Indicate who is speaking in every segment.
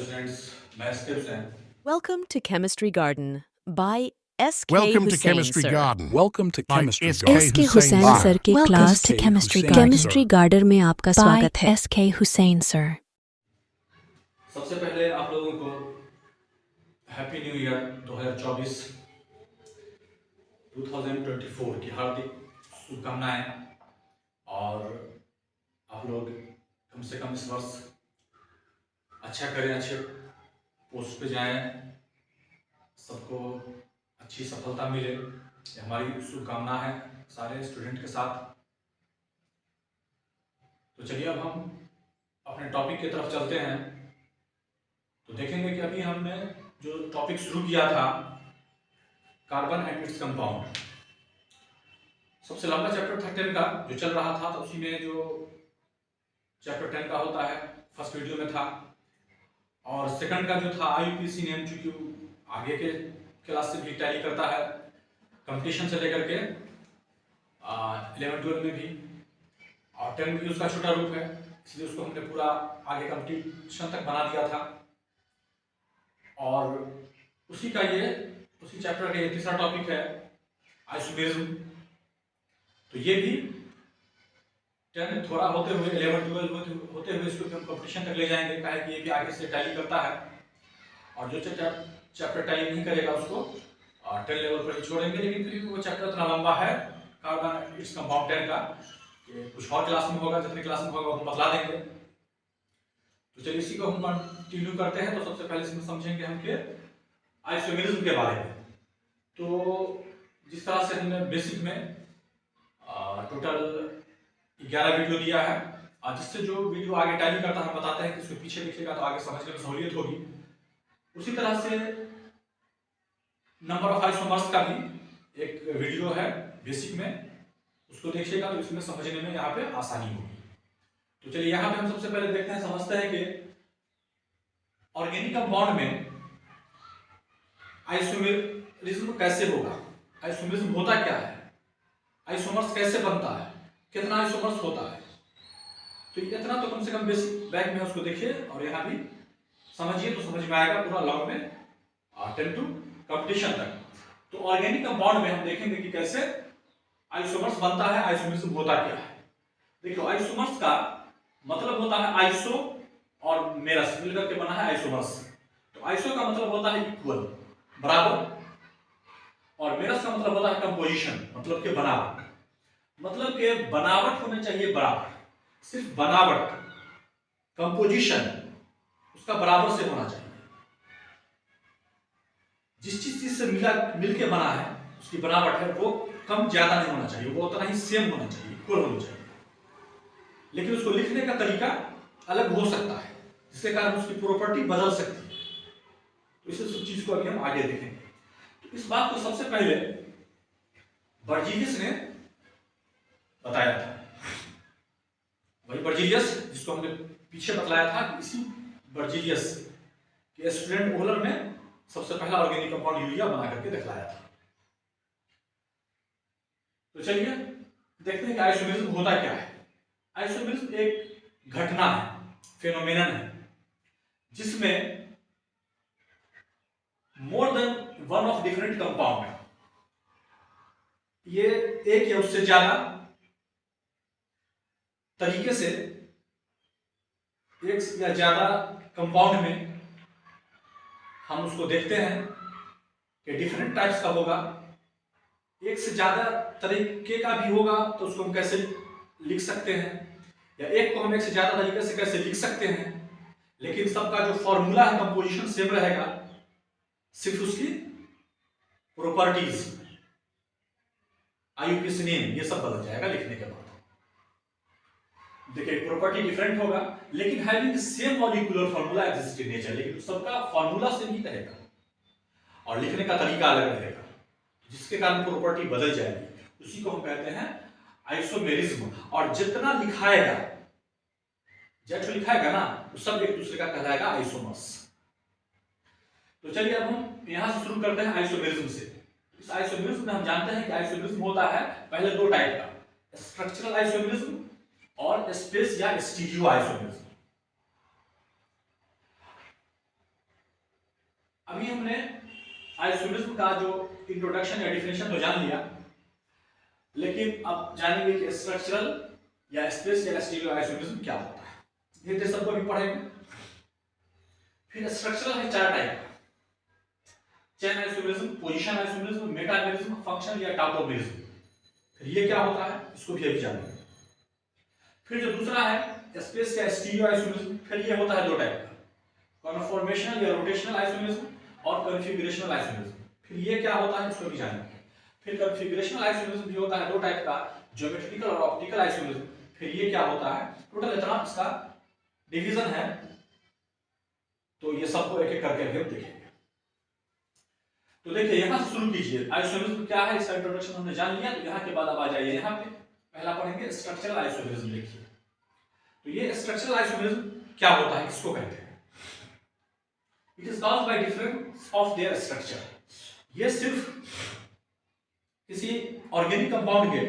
Speaker 1: students, मैं S K Hussain.
Speaker 2: Welcome to Chemistry Garden by S.K.
Speaker 3: Welcome to
Speaker 2: Hussain,
Speaker 3: Chemistry
Speaker 2: sir.
Speaker 3: Garden.
Speaker 4: Welcome to
Speaker 3: by
Speaker 4: Chemistry
Speaker 3: S.K.
Speaker 4: Garden.
Speaker 5: SK
Speaker 3: Hussain
Speaker 5: Hussain
Speaker 3: sir.
Speaker 5: Sir की
Speaker 4: Welcome
Speaker 5: class
Speaker 4: to Chemistry
Speaker 5: chemistry
Speaker 4: Garden.
Speaker 5: Garden में आपका स्वागत है।
Speaker 2: SK. Hussain sir.
Speaker 1: सबसे पहले आप लोगों को हैप्पी न्यू ईयर 2024 2024 की हार्दिक शुभकामनाएं। और आप लोग कम से कम इस वर्ष अच्छा करें, अच्छे पोस्ट पे जाएं, सबको अच्छी सफलता मिले, ये हमारी शुभकामना है सारे स्टूडेंट के साथ। तो चलिए अब हम अपने टॉपिक की तरफ चलते हैं। तो देखेंगे कि अभी हमने जो टॉपिक शुरू किया था कार्बन एंड इट्स कंपाउंड, सबसे लंबा चैप्टर था 10 का जो चल रहा था। तो उसी में जो चैप्टर 10 का होता है फर्स्ट वीडियो में था, और सेकंड का जो था IUPAC ने एमसीक्यू आगे के क्लास से भी टैली करता है, कंपटीशन से लेकर के 11-12 में भी, और 10 भी उसका छोटा रूप है, इसलिए उसको हमने पूरा आगे कंपटीशन तक बना दिया था। और उसी चैप्टर का ये तीसरा टॉपिक है आइसोमेरिज्म। तो ये भी 10 थोड़ा होते हुए 11-12 होते हुए इसको हम कंपटीशन तक ले जाएंगे, कहे कि ये भी आगे से टैली करता है। और जो चैप्टर टैली नहीं करेगा उसको 10 लेवल पर ही छोड़ेंगे। लेकिन फिर भी वो चैप्टर इतना लंबा है कार्बन इट्स कंपाउंड 10 का, कि कुछ और क्लास में होगा, जितने क्लास में होगा वो हम बतला देंगे। तो चलिए इसी को हम कंटिन्यू करते हैं। तो सबसे पहले इसमें समझेंगे हम कि आइसोमेरिज्म के बारे में। तो जिस तरह से हमने बेसिक में टोटल 11 वीडियो दिया है, और जिससे जो वीडियो आगे टैली करता है हम बताते हैं कि इसको पीछे लिखिएगा तो आगे समझने में सहूलियत होगी। उसी तरह से नंबर ऑफ आइसोमर्स का भी एक वीडियो है बेसिक में, उसको देखिएगा तो इसमें समझने में यहाँ पे आसानी होगी। तो चलिए यहाँ पे हम सबसे पहले देखते हैं, समझते हैं कि ऑर्गेनिक कंपाउंड में आइसोमेरिज्म कैसे होगा, आइसोमेरिज्म होता क्या है, आइसोमर्स कैसे बनता है, कितना आइसोमर्स होता है। तो इतना तो कम से कम बेसिक बैक में उसको देखिए, और यहाँ भी समझिए तो समझ में आएगा पूरा लॉन्ग में 10 टू कंपटीशन तक। तो ऑर्गेनिक कंपाउंड में हम देखेंगे कि कैसे आइसोमर्स बनता है, आइसोमेरिज्म होता क्या है। देखो आइसोमर्स का मतलब होता है आइसो और मेरस मिलकर के बना है आइसोमर्स। तो आइसो का मतलब होता है इक्वल, बराबर, और मेरस का मतलब होता है कंपोजिशन, मतलब के बनावट। मतलब के बनावट होनी चाहिए बराबर, सिर्फ बनावट, कंपोजिशन उसका बराबर से होना चाहिए। जिस चीज से मिलके बना है उसकी बनावट है वो कम ज्यादा नहीं होना चाहिए, वो उतना ही सेम होना चाहिए, इक्वल होना चाहिए। लेकिन उसको लिखने का तरीका अलग हो सकता है, जिसके कारण उसकी प्रॉपर्टी बदल सकती है। तो इस सब चीज को अभी हम आगे देखेंगे। तो इस बात को सबसे पहले बर्जीलियस ने बताया था, वही बर्जीलियस जिसको हमने पीछे बतलाया था कि इसी बर्जीलियस के स्टूडेंट ओलर ने सबसे पहला ऑर्गेनिक कंपाउंड यूरिया बना करके दिखलाया था। तो चलिए देखते हैं कि आइसोमेरिज्म होता क्या है। आइसोमेरिज्म एक घटना है, फेनोमेनन है, जिसमें more than one of different compound, ये एक या उससे ज्यादा तरीके से एक या ज्यादा कंपाउंड में हम उसको देखते हैं कि डिफरेंट टाइप्स का होगा। एक से ज्यादा तरीके का भी होगा तो उसको हम कैसे लिख सकते हैं, या एक को हम एक से ज्यादा तरीके से कैसे लिख सकते हैं, लेकिन सबका जो फॉर्मूला है कंपोजिशन सेम रहेगा, सिर्फ उसकी प्रॉपर्टीज, IUPAC नेम, ये सब बदल जाएगा लिखने के बाद। देखिए प्रॉपर्टी डिफरेंट होगा लेकिन having same molecular formula exist in nature, लेकिन सबका फार्मूला सेम ही रहेगा और लिखने का तरीका अलग रहेगा, जिसके कारण प्रॉपर्टी बदल जाएगी। उसी को हम कहते हैं आइसोमेरिज्म। और जितना लिखाएगा, जैसे लिखाएगा ना, वो सब एक दूसरे का कहलाएगा आइसोमर्स। तो चलिए अब हम यहां से शुरू करते हैं आइसोमेरिज्म से। इस आइसोमेरिज्म में हम जानते हैं कि आइसोमेरिज्म होता है पहले दो टाइप का, स्ट्रक्चरल आइसोमेरिज्म और स्पेस या स्टीरियो आइसोमेरिज्म। अभी हमने आइसोमेरिज्म का जो इंट्रोडक्शन या डिफिनेशन तो जान लिया, लेकिन अब जानेंगे कि स्ट्रक्चरल या स्पेस या स्टीरियो आइसोमेरिज्म क्या होता है। ये तो सबको अभी पढ़ेंगे। फिर स्ट्रक्चरल है 4 टाइप का, chain isomerism, position isomerism, metamerism, functional या टॉपोमेरिज्म। फिर ये क्या होता है इसको भी अभी जानेंगे। फिर जो दूसरा है स्पेस या स्टीरियो आइसोमेरिज्म, फिर ये होता है 2 टाइप का, कन्फॉर्मेशनल या रोटेशनल आइसोमेरिज्म और कॉन्फ़िगरेशनल आइसोमेरिज्म। फिर ये क्या होता है इसको भी जानेंगे। फिर कॉन्फ़िगरेशनल आइसोमेरिज्म भी होता है 2 टाइप का, ज्योमेट्रिकल और ऑप्टिकल आइसोमेरिज्म। फिर ये क्या होता है, टोटल इतना इसका डिवीजन है, तो ये सबको एक एक करके हम देखेंगे। तो देखिए यहां से शुरू कीजिए, आइसोमेरिज्म क्या है इसका इंट्रोडक्शन हमने जान लिया। तो यहाँ के बाद अब आ जाइए यहाँ पे, पहला पढ़ेंगे स्ट्रक्चरल आइसोमेरिज्म। देखिए तो ये स्ट्रक्चरल आइसोमेरिज्म क्या होता है, किसको कहते हैं। It is caused by difference of their structure. ये सिर्फ किसी ऑर्गेनिक कंपाउंड के,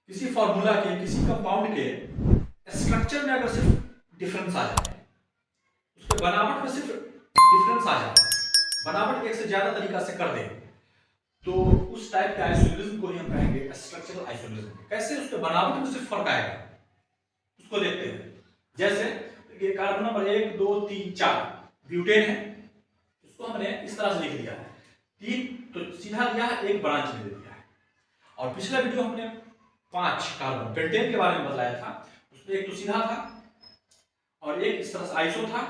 Speaker 1: किसी फॉर्मूला के, किसी कंपाउंड के स्ट्रक्चर में अगर सिर्फ डिफरेंस आ जाए, उसके बनावट में सिर्फ डिफरेंस आ जाए, बनावट एक से ज्यादा तरीका से कर दे, तो उस टाइप के आइसोमेरिज्म को ही हम कहेंगे स्ट्रक्चरल आइसोमेरिज्म। कैसे, उसके बनावट में सिर्फ फर्क आएगा, उसको देखते हैं। जैसे ये कार्बन नंबर 1 2 3 4 ब्यूटेन है, इसको हमने इस तरह से लिख दिया है 3, तो सीधा लिया है, एक ब्रांच में दे दिया है। और पिछला वीडियो हमने 5 कार्बन पेंटेन के बारे में बताया था, उसमें एक तो सीधा था और एक इस तरह से आइसो था,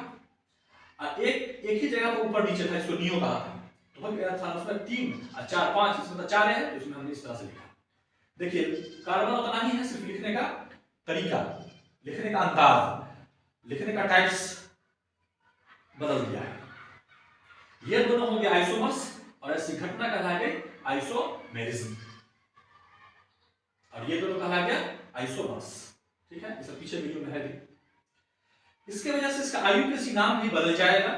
Speaker 1: और एक ही जगह पर ऊपर नीचे था, इसको नियो कहा था। तो हो गया था उसमें 3 और 4 5, इसमें तो 4 है, तो इसमें हमने इस तरह से लिखा। देखिए कार्बन उतना ही है, सिर्फ लिखने का तरीका, लिखने का अंदाज, लिखने का टाइप्स बदल दिया है। ये दोनों हो गए आइसोमर्स, और ऐसी घटना कहला गई आइसोमेरिज्म, और ये दोनों कहला गया आइसोमर्स। ठीक है, इस पीछे वीडियो में है भी। इसके वजह से इसका आईयूपीएसी नाम भी बदल जाएगा,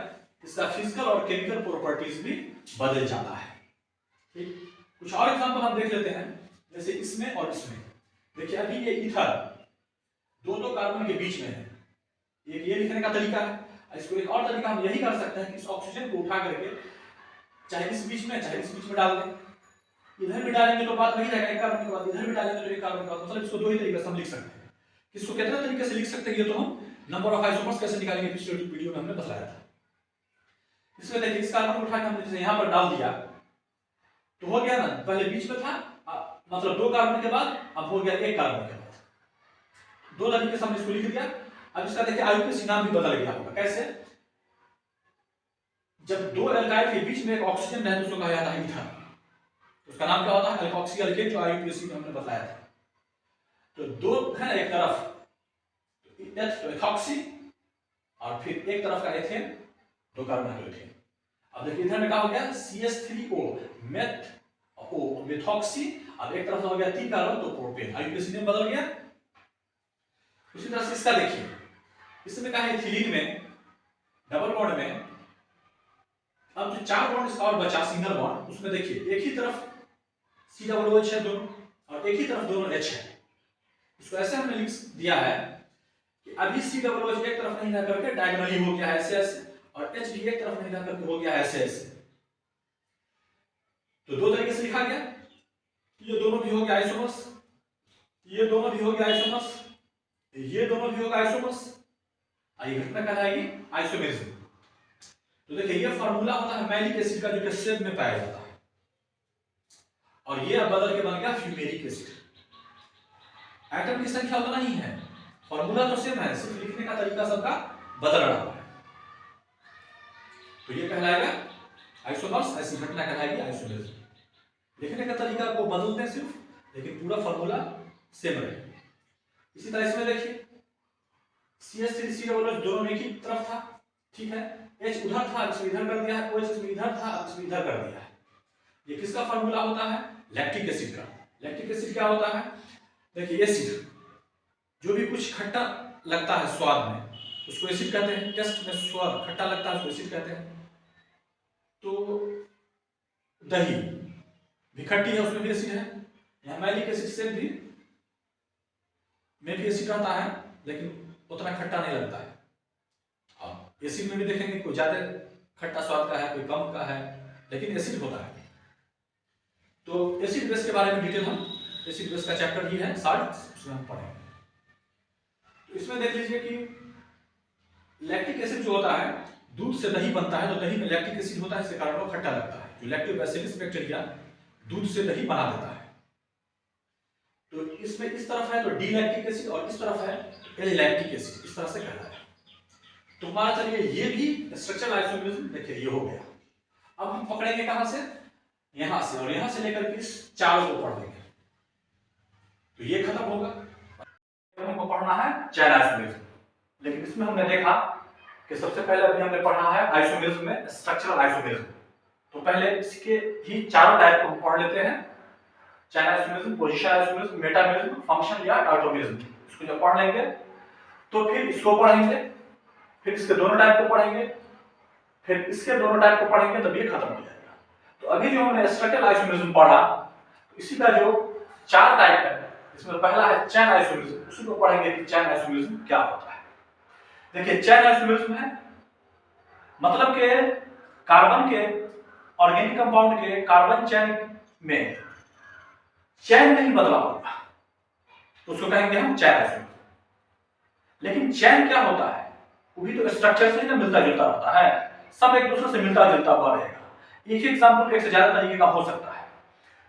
Speaker 1: इसका फिजिकल और केमिकल प्रॉपर्टीज भी बदल जाता है। ठीक, कुछ और एग्जांपल हम देख लेते हैं, जैसे इसमें और इसमें। देखिए अभी ये ईथर दो कार्बन के बीच में है, एक ये लिखने का तरीका है। इसको एक और तरीका हम यही कर सकते हैं कि इस ऑक्सीजन को उठा करके चाहे इस बीच में चाहे इस बीच में डाल दें। इधर भी डालेंगे तो बात वही रहेगा, एक कार्बन के बाद इधर भी डालेंगे तो एक कार्बन के बाद, मतलब इसको 2 ही तरीके से हम लिख सकते हैं। इसको कितने तरीके से लिख सकते हैं, ये तो हम नंबर ऑफ आइसोमर्स कैसे निकालेंगे पिछले वीडियो में हमने बताया था। इसमें देखिए इस कार्बन को उठा के हमने जैसे यहाँ पर डाल दिया तो हो गया ना, पहले बीच में था, मतलब 2 कार्बन के बाद अब हो गया 1 कार्बन के बाद। 2 तरीके से हमने इसको लिख दिया। अब इसका देखिए आईयूपीएसी नाम भी बदल गया होगा। कैसे, जब 2 एल्काइल के बीच में एक ऑक्सीजन रहे तो उसको कहा जाता है ईथर, तो उसका नाम क्या होता है अल्कोक्सी एल्केन, जो आईयूपीएसी में हमने बताया था। तो 2 है एक तरफ तो एथॉक्सी, और फिर एक तरफ का एथेन, 2 कार्बन हाइड्रोजन। अब देखिए इधर में क्या हो गया CH3O मेथ ओ मेथॉक्सी, अब एक तरफ हो गया 3 कार्बन तो प्रोपेन, आईयूपीएसी नेम बदल गया। उसी तरह से इसका देखिए, इसमें क्या है एथिलीन में डबल बॉन्ड में अब जो 4 बॉन्ड इसका और बचा सिंगल बॉन्ड, उसमें देखिए एक ही तरफ COOH है दोनों, और एक ही तरफ दोनों H है। इसको ऐसे हमने लिख दिया है कि अभी COOH एक तरफ नहीं रह करके डायगोनली हो गया है ऐसे ऐसे, और H भी एक तरफ नहीं रह करके हो गया है ऐसे ऐसे। तो 2 तरीके से लिखा गया, ये दोनों भी हो गया आइसोमर्स, ये दोनों भी हो गया आइसोमर्स, ये दोनों भी होगा आइसोमर्स, ये घटना कहलाएगी आइसोमेरिज्म। तो देखिए ये फार्मूला होता है मैलिक एसिड का, जो कि सेब में पाया जाता है, और ये अब बदल के बन गया फ्यूमेरिक एसिड। एटम की संख्या उतना ही है, फार्मूला तो सेम है, सिर्फ लिखने का तरीका सबका बदल रहा है। तो ये कहलाएगा आइसोमर्स, ऐसी घटना कहलाएगी आइसोमेरिज्म। लिखने का तरीका को बदलते हैं सिर्फ, लेकिन पूरा फार्मूला सेम रहेगा। इसी तरह इसमें देखिए CH3COOH दोनों एक ही तरफ था, ठीक है, H उधर था, इसमें इधर कर दिया है, OH इसमें इधर था, इसमें इधर कर दिया है। ये किसका फार्मूला होता है, लैक्टिक एसिड का। लैक्टिक एसिड क्या होता है, देखिए एसिड जो भी कुछ खट्टा लगता है स्वाद में उसको एसिड कहते हैं, टेस्ट में स्वाद खट्टा लगता है उसको एसिड कहते हैं। तो दही भी खट्टी है, उसमें भी एसिड है। यहाँ मैलिक एसिड से भी में भी एसिड रहता है, लेकिन उतना खट्टा नहीं लगता है। एसिड में भी देखेंगे कोई ज्यादा खट्टा स्वाद का है, कोई कम का है, लेकिन एसिड होता है। तो एसिड बेस के बारे में डिटेल हम एसिड बेस का चैप्टर ही है साल्ट, उसमें हम पढ़ेंगे। तो इसमें देख लीजिए कि लैक्टिक एसिड जो होता है दूध से दही बनता है, तो दही में लैक्टिक एसिड होता है, इसके कारण वो खट्टा लगता है। जो लैक्टोबैसिलस बैक्टीरिया दूध से दही बना देता है। तो इसमें इस तरफ है तो डी लैक्टिक एसिड और इस तरफ है एल लैक्टिक एसिड, इस तरह से कहता है। तो हमारा चलिए ये भी स्ट्रक्चरल आइसोमरिज्म देखिए ये हो गया। अब हम पकड़ेंगे कहां से, यहां से, और यहां से लेकर के इस चारों को पढ़ लेंगे, तो ये खत्म होगा। हमको पढ़ना है चैन आइसोमरिज्म, लेकिन इसमें हमने देखा कि सबसे पहले अभी हमने पढ़ा है आइसोमरिज्म में स्ट्रक्चरल आइसोमरिज्म। तो पहले इसके ही चारों टाइप को हम पढ़ लेते हैं, chain isomerism, position isomerism, metamerism, function या डायटोमरिज्म। इसको जब पढ़ लेंगे तो फिर इसको पढ़ेंगे, फिर इसके दोनों टाइप को पढ़ेंगे, फिर इसके दोनों टाइप को पढ़ेंगे, तब ये खत्म हो जाएगा। तो अभी जो हमने स्ट्रक्चरल आइसोमरिज्म पढ़ा, तो इसी का जो चार टाइप है, इसमें पहला है चैन आइसोमरिज्म, उसी को पढ़ेंगे कि चैन आइसोमरिज्म क्या होता है। देखिए चैन आइसोमरिज्म है मतलब के कार्बन के ऑर्गेनिक कंपाउंड के कार्बन चैन में चैन नहीं बदलाव होगा, तो उसको कहेंगे हम चैन आइसोमरिज्म। लेकिन चैन क्या होता है, वो भी तो स्ट्रक्चर से ना मिलता जुलता होता है, सब एक दूसरे से मिलता जुलता हुआ रहेगा। एक एग्जांपल एक से ज्यादा तरीके का हो सकता है।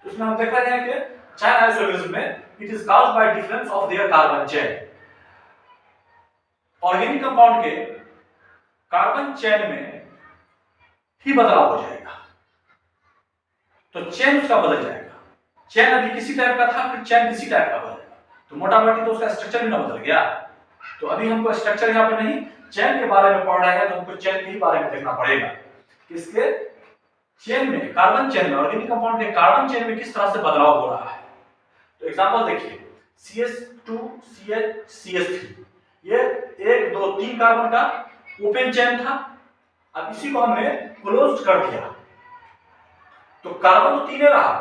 Speaker 1: तो इसमें हम देख रहे हैं कि चैन आइसोमरिज्म में it is caused by difference of their carbon chain. Organic compound के कार्बन चेन में ही बदलाव हो जाएगा, तो चेन उसका बदल जाएगा। चेन अभी किसी टाइप का था, फिर चेन किसी टाइप का हो जाएगा, तो मोटा मोटी तो उसका स्ट्रक्चर भी ना बदल गया। तो अभी हमको स्ट्रक्चर यहाँ पे नहीं, चेन के बारे में पढ़ रहे हैं, तो हमको चेन के ही बारे में देखना पड़ेगा। किसके चेन में, कार्बन चेन में, ऑर्गेनिक कंपाउंड के कार्बन चेन में किस तरह से बदलाव हो रहा है। तो एग्जांपल देखिए, CH2 CH CH3, ये 1 2 3 कार्बन का ओपन चेन था। अब इसी को हमने क्लोज्ड कर दिया, तो कार्बन तो 3 रहा,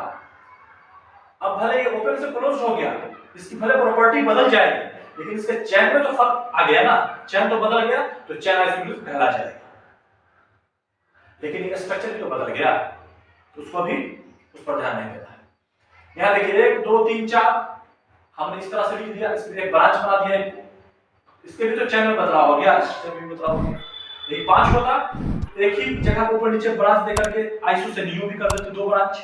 Speaker 1: अब भले ये ओपन से क्लोज हो गया, इसकी भले प्रॉपर्टी बदल जाएगी, लेकिन इसके चेन में तो फर्क आ गया ना, चेन तो बदल गया, तो चेन आइसोमरिज्म कहला जाएगा। लेकिन ये स्ट्रक्चर भी तो बदल गया, तो उसको भी उस पर ध्यान नहीं देना है। यहाँ देखिए 1 2 3 4 हमने इस तरह से लिख दिया, इसमें एक ब्रांच बना दिया, इसके भी तो चेन में बदलाव हो गया, इसमें भी बदलाव हो गया। यही 5 होता, एक ही जगह को ऊपर नीचे ब्रांच देकर के आइसो से नियो भी कर देते 2 ब्रांच,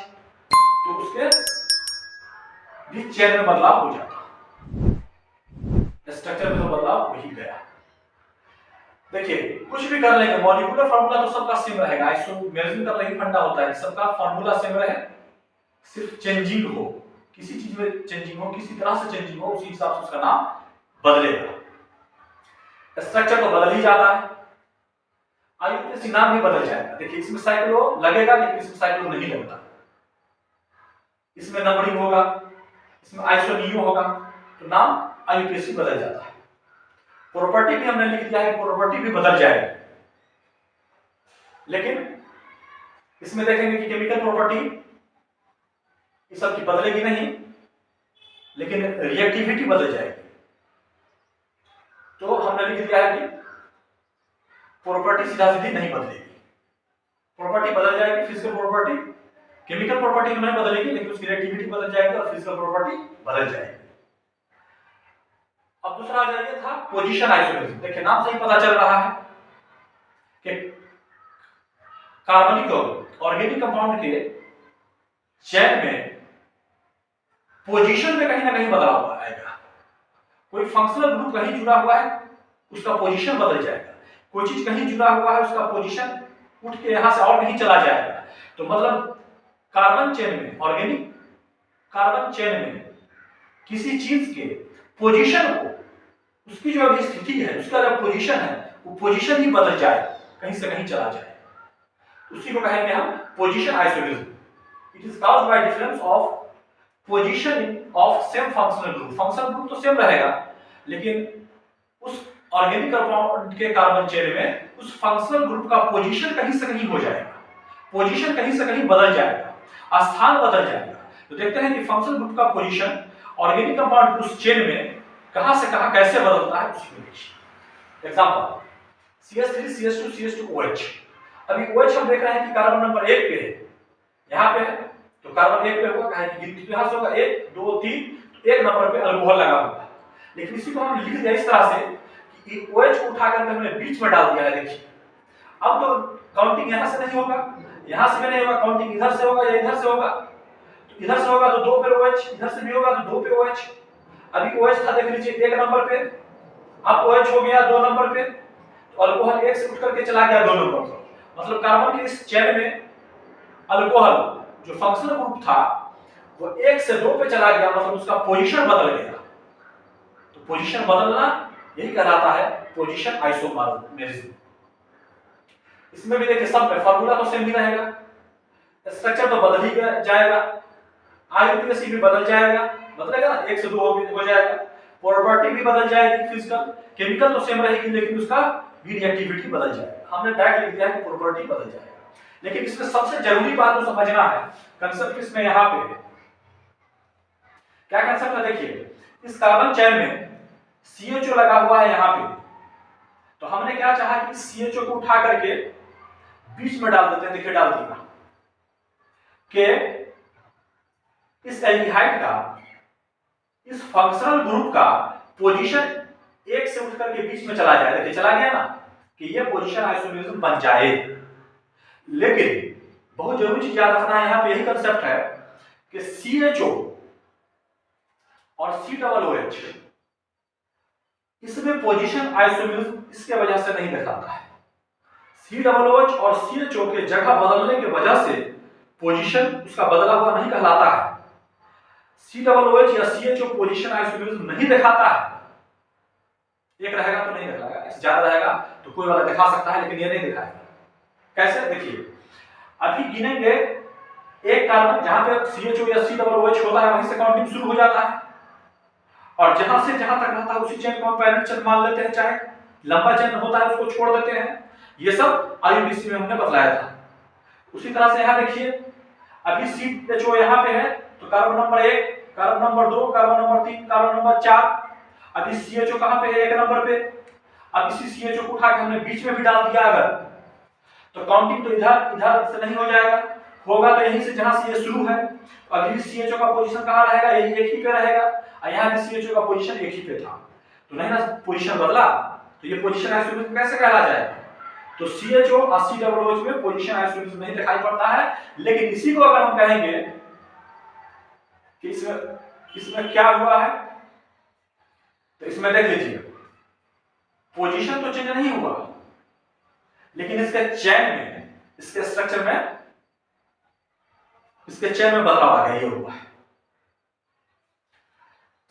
Speaker 1: तो उसके भी चेन में बदलाव हो जाता, स्ट्रक्चर में तो बदलाव हो ही गया। देखिए कुछ भी कर लेंगे, मॉलिक्यूलर फार्मूला तो सबका सेम रहेगा, आइसोमरिज्म का वही फंडा होता है, सबका फार्मूला सेम रहे, सिर्फ चेंजिंग हो, किसी चीज में चेंजिंग हो, किसी तरह से चेंजिंग हो, उसी हिसाब से उसका नाम बदलेगा। स्ट्रक्चर तो बदल ही जाता है, आईयूपीएसी नाम भी बदल जाएगा। देखिए इसमें साइक्लो लगेगा, लेकिन इसमें साइक्लो नहीं लगता, इसमें नंबरिंग होगा, इसमें आइसोनियो होगा, तो नाम आईयूपीएसी बदल जाता है। प्रॉपर्टी भी हमने लिख दिया है, प्रॉपर्टी भी बदल जाएगी, लेकिन इसमें देखेंगे कि केमिकल प्रॉपर्टी ये सब की बदलेगी नहीं, लेकिन रिएक्टिविटी बदल जाएगी। तो हमने लिख दिया है कि प्रॉपर्टी सीधा सीधी नहीं बदलेगी, प्रॉपर्टी बदल जाएगी, फिजिकल प्रॉपर्टी, केमिकल प्रॉपर्टी नहीं बदलेगी, लेकिन उसकी रिएक्टिविटी बदल जाएगी और फिजिकल प्रॉपर्टी बदल जाएगी। अब दूसरा आ जाएगा था पोजीशन आइसोमरिज्म। देखिए नाम से ही पता चल रहा है कि कार्बनिक ऑर्गेनिक कंपाउंड के चेन में पोजीशन में कहीं ना कहीं बदलाव आएगा। कोई फंक्शनल ग्रुप कहीं जुड़ा हुआ है, उसका पोजीशन बदल जाएगा, कोई चीज कहीं जुड़ा हुआ है, उसका पोजीशन उठ के यहां से और कहीं चला जाएगा। तो मतलब कार्बन चेन में, ऑर्गेनिक कार्बन चेन में किसी चीज के पोजीशन को, उसकी जो अभी स्थिति है, उसका जो पोजीशन है, वो पोजीशन ही बदल जाए, कहीं से कहीं चला जाए, उसी को कहेंगे हम position isomerism. It is caused by difference of position of same functional group. Functional group तो सेम रहेगा, लेकिन उस ऑर्गेनिक कंपाउंड के कार्बन चेन में उस फंक्शनल ग्रुप का पोजीशन कहीं से कहीं हो जाएगा, पोजीशन कहीं से कहीं बदल जाएगा, स्थान बदल जाएगा। तो देखते हैं कि फंक्शनल ग्रुप का पोजीशन ऑर्गेनिक कंपाउंड उस चेन में कहां से कहां कैसे बदलता है, उसमें देखिए। Example CH3 CH2 CH2OH। अभी OH हम देख रहे हैं कि कार्बन नंबर 1 पे है, यहाँ पे है, तो कार्बन 1 पे होगा, कहा कि गिनती यहाँ से होगा 1 2 3, तो 1 नंबर पे अल्कोहल लगा हुआ है। लेकिन इसी को हम लिख दिया इस तरह से कि OH को उठा करके हमने बीच में डाल दिया है। देखिए अब तो काउंटिंग यहाँ से नहीं होगा, यहाँ से भी नहीं होगा, काउंटिंग इधर से होगा या इधर से होगा। तो इधर से होगा तो 2 पे OH, इधर से भी होगा तो 2 पे OH। अभी OH था देख लीजिए 1 नंबर पे, अब OH हो गया 2 नंबर पे, तो अल्कोहल 1 से उठ करके चला गया 2 नंबर पर। मतलब कार्बन के इस चेन में अल्कोहल जो फंक्शनल ग्रुप था वो 1 से 2 पे चला गया, मतलब उसका पोजीशन बदल गया। तो पोजीशन बदलना यही कहलाता है पोजीशन आइसोमरिज्म। इसमें भी देखिए सब में फार्मूला तो सेम ही रहेगा, स्ट्रक्चर तो बदल ही जाएगा, आईयूपीएसी भी बदल जाएगा, बदलेगा ना, 1 से 2 हो जाएगा, प्रॉपर्टी भी बदल जाएगी, फिजिकल केमिकल तो सेम रहेगी लेकिन उसका भी रिएक्टिविटी बदल जाएगा। हमने डायरेक्ट लिख दिया है कि प्रॉपर्टी बदल जाएगा। लेकिन इसमें सबसे जरूरी बात जो समझना है, कंसेप्ट इसमें यहाँ पे है। क्या कंसेप्ट है देखिए, इस कार्बन चेन में CHO लगा हुआ है यहाँ पे, तो हमने क्या चाहा कि CHO को उठा करके बीच में डाल देते हैं। देखिए डाल दिया कि इस एल्डिहाइड का, इस फंक्शनल ग्रुप का पोजीशन 1 से उठ करके बीच में चला जाए। देखिए चला गया ना, कि ये पोजीशन आइसोमरिज्म बन जाए। लेकिन बहुत जरूरी चीज याद रखना है, यहाँ पे यही कंसेप्ट है कि CHO और COOH इसमें पोजीशन आइसोमरिज्म इसके वजह से नहीं दिखाता है। COOH और CHO के जगह बदलने की वजह से पोजीशन उसका बदला हुआ नहीं कहलाता है। COOH या CHO पोजीशन आइसोमरिज्म नहीं दिखाता है। एक रहेगा तो नहीं दिखाएगा, इससे ज्यादा रहेगा तो कोई वाला दिखा सकता है, लेकिन ये नहीं दिखाएगा। कैसे देखिए, अभी गिनेंगे एक कार्बन जहां पे CHO या COOH होता है वहीं से काउंटिंग शुरू हो जाता है, और जहां से जहां तक रहता है उसी चेन को हम पैरेंट चेन मान लेते हैं, चाहे लंबा चेन होता है उसको छोड़ देते हैं। ये सब आईयूपीएसी में हमने बतलाया था। उसी तरह से यहाँ देखिए, अभी CHO यहाँ पे है तो carbon number 1, carbon number 2, carbon number 3, carbon number 4। अभी CHO कहाँ पे है? 1 नंबर पे। अब इसी CHO को उठा के हमने बीच में भी डाल दिया अगर, तो काउंटिंग तो इधर इधर से नहीं हो जाएगा, होगा तो यहीं से जहां से ये शुरू है। अभी CHO का पोजीशन कहाँ रहेगा? यही एक ही पे रहेगा, और यहाँ भी CHO का पोजीशन एक ही पे था, तो नहीं ना पोजीशन बदला, तो ये पोजीशन आइसोमरिज्म कैसे कहला जाएगा? तो CHO और COOH में पोजीशन आइसोमरिज्म नहीं दिखाई पड़ता है। लेकिन इसी को अगर हम कहेंगे कि इसमें क्या हुआ है, तो इसमें देख लीजिए पोजीशन तो चेंज नहीं हुआ, लेकिन इसके चेन में, इसके स्ट्रक्चर में, इसके चेन में बदलाव आ गया, ये हुआ है।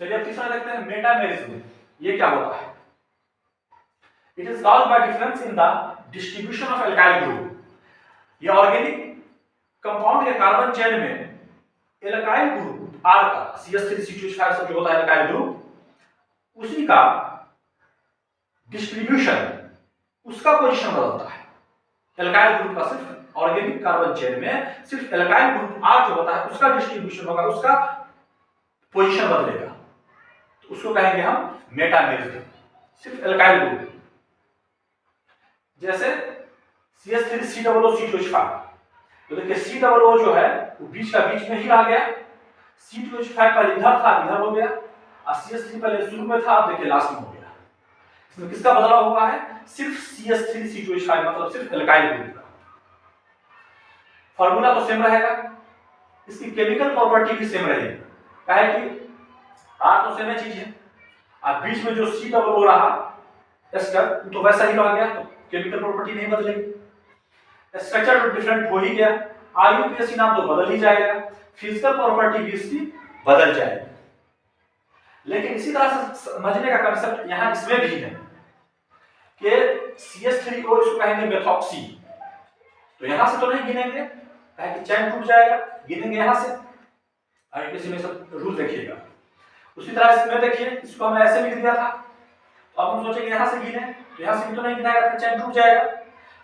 Speaker 1: चलिए अब तीसरा देखते हैं, मेटामेरिज्म। ये क्या होता है? It is caused by difference in the distribution of alkyl group. ये ऑर्गेनिक कंपाउंड के कार्बन चेन में एल्काइल ग्रुप R का CH3CH5 सब जो होता है एल्काइल ग्रुप, उसी का डिस्ट्रीब्यूशन, उसका पोजीशन बदलता है। एल्काइल ग्रुप का सिर्फ ऑर्गेनिक कार्बन चेन में सिर्फ एल्काइल ग्रुप R जो होता है उसका डिस्ट्रीब्यूशन होगा, उसका पोजीशन बदलेगा, तो उसको कहेंगे हम मेटामेरिज्म, सिर्फ एल्काइल ग्रुप। जैसे CH3COOH5, तो देखिए COO जो है वो बीच का बीच में ही आ गया, COOH5 पहले इधर था, इधर हो गया, और CH3 पहले शुरू में था, अब देखिए लास्ट में हो गया। इसमें किसका बदलाव हुआ है? सिर्फ CH3COOH5, मतलब सिर्फ एल्काइल ग्रुप का। फार्मूला तो सेम रहेगा, इसकी केमिकल प्रॉपर्टी भी सेम रहेगी, काहे कि R तो सेम चीज है, और बीच में जो COO रहा एस्टर तो वैसा ही रह गया, तो केमिकल प्रॉपर्टी नहीं बदलेगी, स्ट्रक्चर तो डिफरेंट हो ही गया, आईयूपीएसी नाम तो बदल ही जाएगा, फिजिकल प्रॉपर्टी भी इसकी बदल जाएगी। लेकिन इसी तरह से समझने का कांसेप्ट यहाँ इसमें भी है कि CH3O इसको कहेंगे मेथॉक्सी, तो यहाँ से तो नहीं गिनेंगे ताकि चेन टूट जाएगा, गिनेंगे यहाँ से, आईयूपीएसी में सब रूल देखिएगा। उसी तरह इसमें देखिए, इसको हमने ऐसे लिख दिया था, तो अब हम सोचेंगे यहाँ से गिने, तो यहाँ से भी तो नहीं गिनाएगा, फिर चेन टूट जाएगा,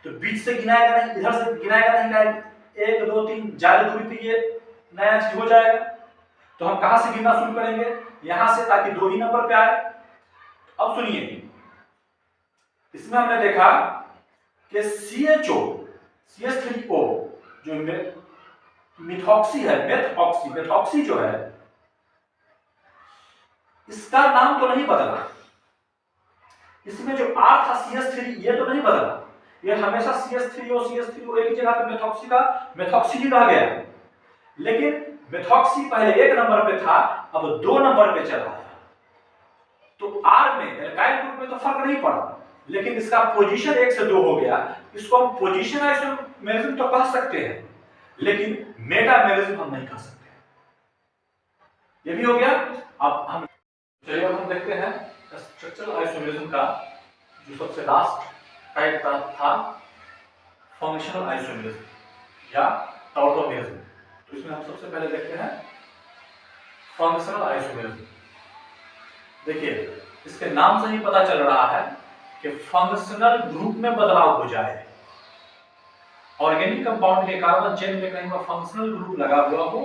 Speaker 1: तो बीच से गिनाएगा नहीं, इधर से गिनाएगा नहीं, 1 2 3 ज्यादा दूरी पे ये नया चीज हो जाएगा। तो हम कहां से गिनना शुरू करेंगे? यहां से, ताकि 2 ही नंबर पे आए। अब सुनिए, इसमें हमने देखा कि CHO CH3O जो मिथॉक्सी है, मेथॉक्सी जो है, इसका नाम तो नहीं बदला, इसमें जो R था CH3 ये तो नहीं बदला, ये हमेशा CH3O एक ही जगह पे मेथॉक्सी ही रह गया। लेकिन मेथॉक्सी पहले 1 नंबर पे था, अब 2 नंबर पे चला है। तो R में एल्काइल ग्रुप में तो फर्क नहीं पड़ा, लेकिन इसका पोजीशन 1 से 2 हो गया। इसको हम पोजीशन आइसोमेरिज्म तो कह सकते हैं, लेकिन मेटामेरिज्म हम नहीं कह सकते। ये भी हो गया। अब हम देखते हैं स्ट्रक्चरल आइसोमेरिज्म का जो सबसे लास्ट टाइप था फंक्शनल आइसोमेरिज्म या टॉटोमेरिज्म। तो इसमें हम सबसे पहले देखते हैं फंक्शनल आइसोमेरिज्म। देखिए, इसके नाम से ही पता चल रहा है कि फंक्शनल ग्रुप में बदलाव हो जाए। ऑर्गेनिक कंपाउंड के कार्बन चेन में कहीं पर फंक्शनल ग्रुप लगा हुआ हो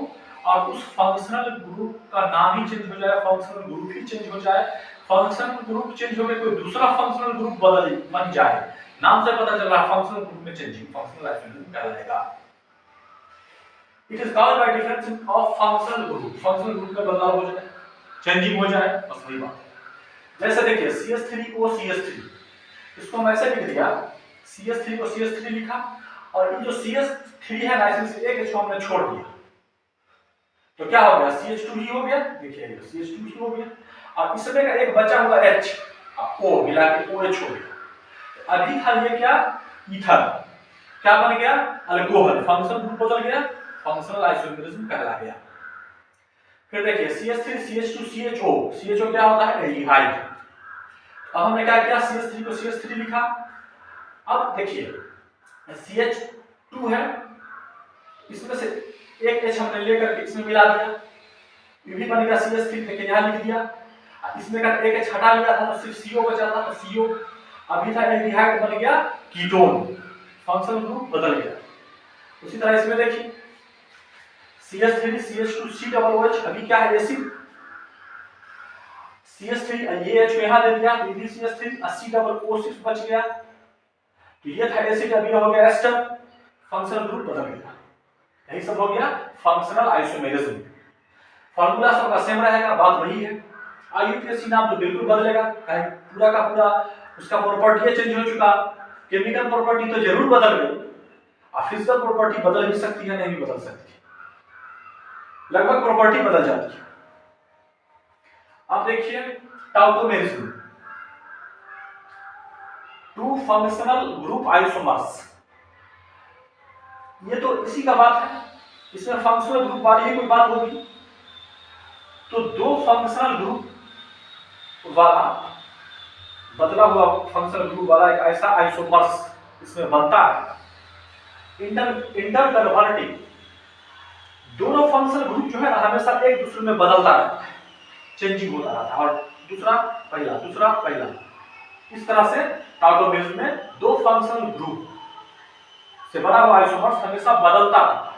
Speaker 1: और उस फंक्शनल ग्रुप का नाम ही चेंज हो जाए, फंक्शनल ग्रुप ही चेंज हो जाए, फंक्शनल ग्रुप चेंज होकर कोई दूसरा फंक्शनल ग्रुप बन जाए, नाम से पता चल रहा है फंक्शनल ग्रुप में चेंजिंग फंक्शनल आइसोमेरिज्म कहलाएगा। It is called by difference of functional group. Functional group में बदलाव हो जाए, चेंजिंग हो जाए, बस वही बात है। जैसे देखिए CH3O CH3, इसको हम ऐसे लिख दिया, CH3 को CH3 लिखा, और ये जो CH3 है ना, इसमें एक H हमने छोड़ दिया, तो क्या हो गया, CH2 ही हो गया। देखिए CH2 ही हो गया, और इसमें का एक बचा हुआ H, O मिला के OH हो गया। तो अभी था ये क्या, ईथर, क्या बन गया, अल्कोहल, फंक्शनल ग्रुप बदल गया, फंक्शनल आइसोमेरिज्म कहला गया। फिर देखिए CH3 CH2 CHO, CHO क्या होता है, एल्डिहाइड। अब हमने क्या किया, CH3 को CH3 लिखा। अब देखिए CH2 है, इसमें से एक H हमने लेकर के इसमें मिला दिया, ये भी बन गया CH3, देखिए यहाँ लिख दिया। इसमें का एक H हटा लिया था तो सिर्फ CO बचा था, तो CO अभी था एल्डिहाइड, बन गया कीटोन, फंक्शनल ग्रुप बदल गया। उसी तरह इसमें देखिए CH3 CH2 COOH, अभी क्या है, एसिड। CH3 ये H यहां दे दिया, ये भी CH3 COO6 बच गया, तो ये था एसिड, अभी हो गया एस्टर, फंक्शनल ग्रुप बदल गया। यही सब हो गया फंक्शनल आइसोमेरिज्म। फार्मूला सबका सेम रहेगा, बात वही है। IUPAC नाम तो बिल्कुल बदलेगा, पूरा का पूरा उसका प्रॉपर्टी चेंज हो चुका, केमिकल प्रॉपर्टी तो जरूर बदल गई, और फिजिकल प्रॉपर्टी बदल भी सकती है, नहीं भी बदल सकती, लगभग प्रॉपर्टी बदल जाती है। अब देखिए tautomerism, two functional group isomers, ये तो इसी का बात है, इसमें फंक्शनल ग्रुप वाली ही कोई बात होगी। तो दो फंक्शनल ग्रुप वाला बदला हुआ फंक्शनल ग्रुप वाला एक ऐसा आइसोमर्स इसमें बनता है। इंटरकन्वर्टिंग, दोनों फंक्शनल ग्रुप जो है ना हमेशा एक दूसरे में बदलता रहता है, चेंजिंग होता रहता है, और दूसरा पहला, इस तरह से टॉटोमेरिज्म में दो फंक्शनल ग्रुप से बना हुआ आइसोमर्स हमेशा बदलता रहता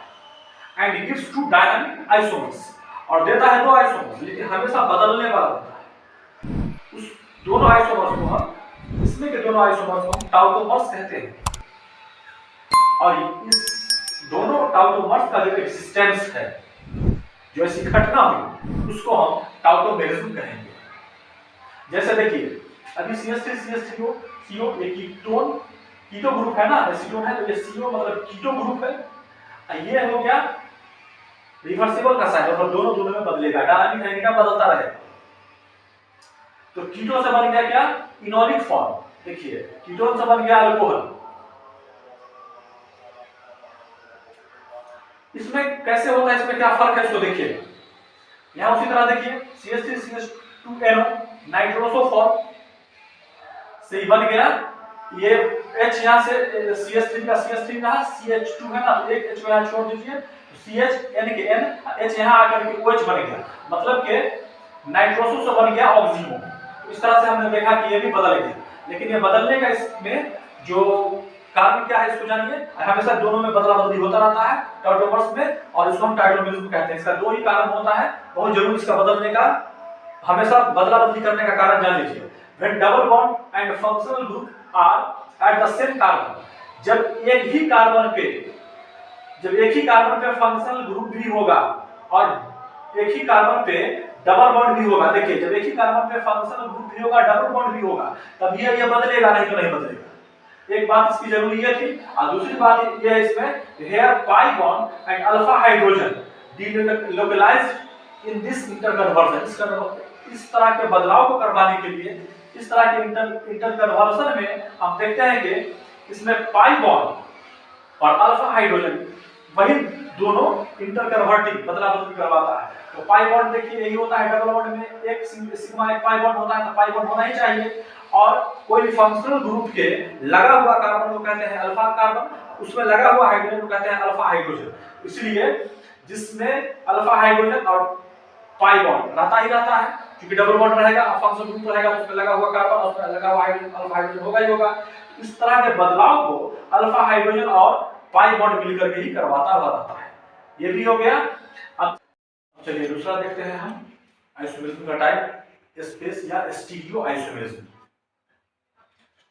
Speaker 1: है, and gives to dynamic isomers, और देता है दो आइसोमर्स, लेकिन हमेशा बदलने वाला होता है। उस दोनों आइसोमर्स को हम, इसमें के दोनों आइसोमर्स को हम टॉटोमर्स कहते हैं, और इस दोनों टॉटोमर्स का जो एक्सिस्टेंस है, जो ऐसी घटना हुई, उसको हम टॉटोमेरिज्म कहेंगे। जैसे देखिए अभी CH3 CH3O CO एक कीटो ग्रुप है ना, एसीटोन है, तो ये CO मतलब कीटो ग्रुप है। ये हो गया रिवर्सिबल का साइन, और दोनों में बदलेगा, डायनामिक रहेगा, बदलता रहेगा। तो कीटो से बन गया क्या, इनोलिक फॉर्म। देखिए कीटोन से बन गया अल्कोहल। इसमें कैसे होता है, इसमें क्या फर्क है, इसको देखिए। यहां उसी तरह देखिए CH3 CH2NO नाइट्रोसो फॉर्म से बन गया, ये H यहां से CH3 का CH3 रहा, CH2 है ना, तो एक H यहां छोड़ दीजिए, तो CH N के N, H यहां आकर के OH बन गया, मतलब के नाइट्रोसो से बन गया ऑक्सीजन। तो इस तरह से हमने देखा कि ये भी बदल गया, लेकिन ये बदलने का इसमें जो कारण क्या है इसको जानिए। हमेशा दोनों में बदला बदली होता रहता है टॉटोमर्स में, और इसको हम टॉटोमेरिज्म कहते हैं। इसका दो ही कारण होता है, बहुत जरूर इसका बदलने का, हमेशा बदला बदली करने का कारण जान लीजिए। When double bond and functional group are at the same carbon, जब एक ही कार्बन पे फंक्शनल ग्रुप भी होगा और एक ही कार्बन पे डबल बॉन्ड भी होगा, देखिए जब एक ही कार्बन पे फंक्शनल ग्रुप भी होगा, डबल बॉन्ड भी होगा, तब ये बदलेगा, नहीं तो नहीं बदलेगा। एक बात इसकी जरूरी है थी। और दूसरी बात ये है इसमें, here pi bond and alpha hydrogen delocalized in this interconversion. इस तरह के बदलाव को करवाने के लिए, इस तरह के इंटरकन्वर्जन में हम देखते हैं कि इसमें पाई बॉन्ड और अल्फा हाइड्रोजन वही दोनों इंटरकन्वर्टिंग बदला बदली करवाता है। तो पाई बॉन्ड देखिए यही होता है, डबल बॉन्ड में एक सिग्मा एक पाई बॉन्ड होता है, तो पाई बॉन्ड होना ही चाहिए। और कोई फंक्शनल ग्रुप के लगा हुआ कार्बन को कहते हैं अल्फा कार्बन, उसमें लगा हुआ हाइड्रोजन को कहते हैं अल्फा हाइड्रोजन। इसलिए जिसमें अल्फा हाइड्रोजन और पाई बॉन्ड रहता ही रहता है, क्योंकि डबल बॉन्ड रहेगा, फंक्शनल ग्रुप रहेगा, तो उसमें लगा हुआ कार्बन और उसमें लगा हुआ हाइड्रोजन, अल्फा हाइड्रोजन होगा ही होगा। इस तरह के बदलाव को अल्फा हाइड्रोजन और पाई बॉन्ड मिलकर के ही करवाता हुआ रहता है। ये भी हो गया। अब चलिए दूसरा देखते हैं हम आइसोमेरिज्म का टाइप, स्पेस या स्टीरियो आइसोमेरिज्म।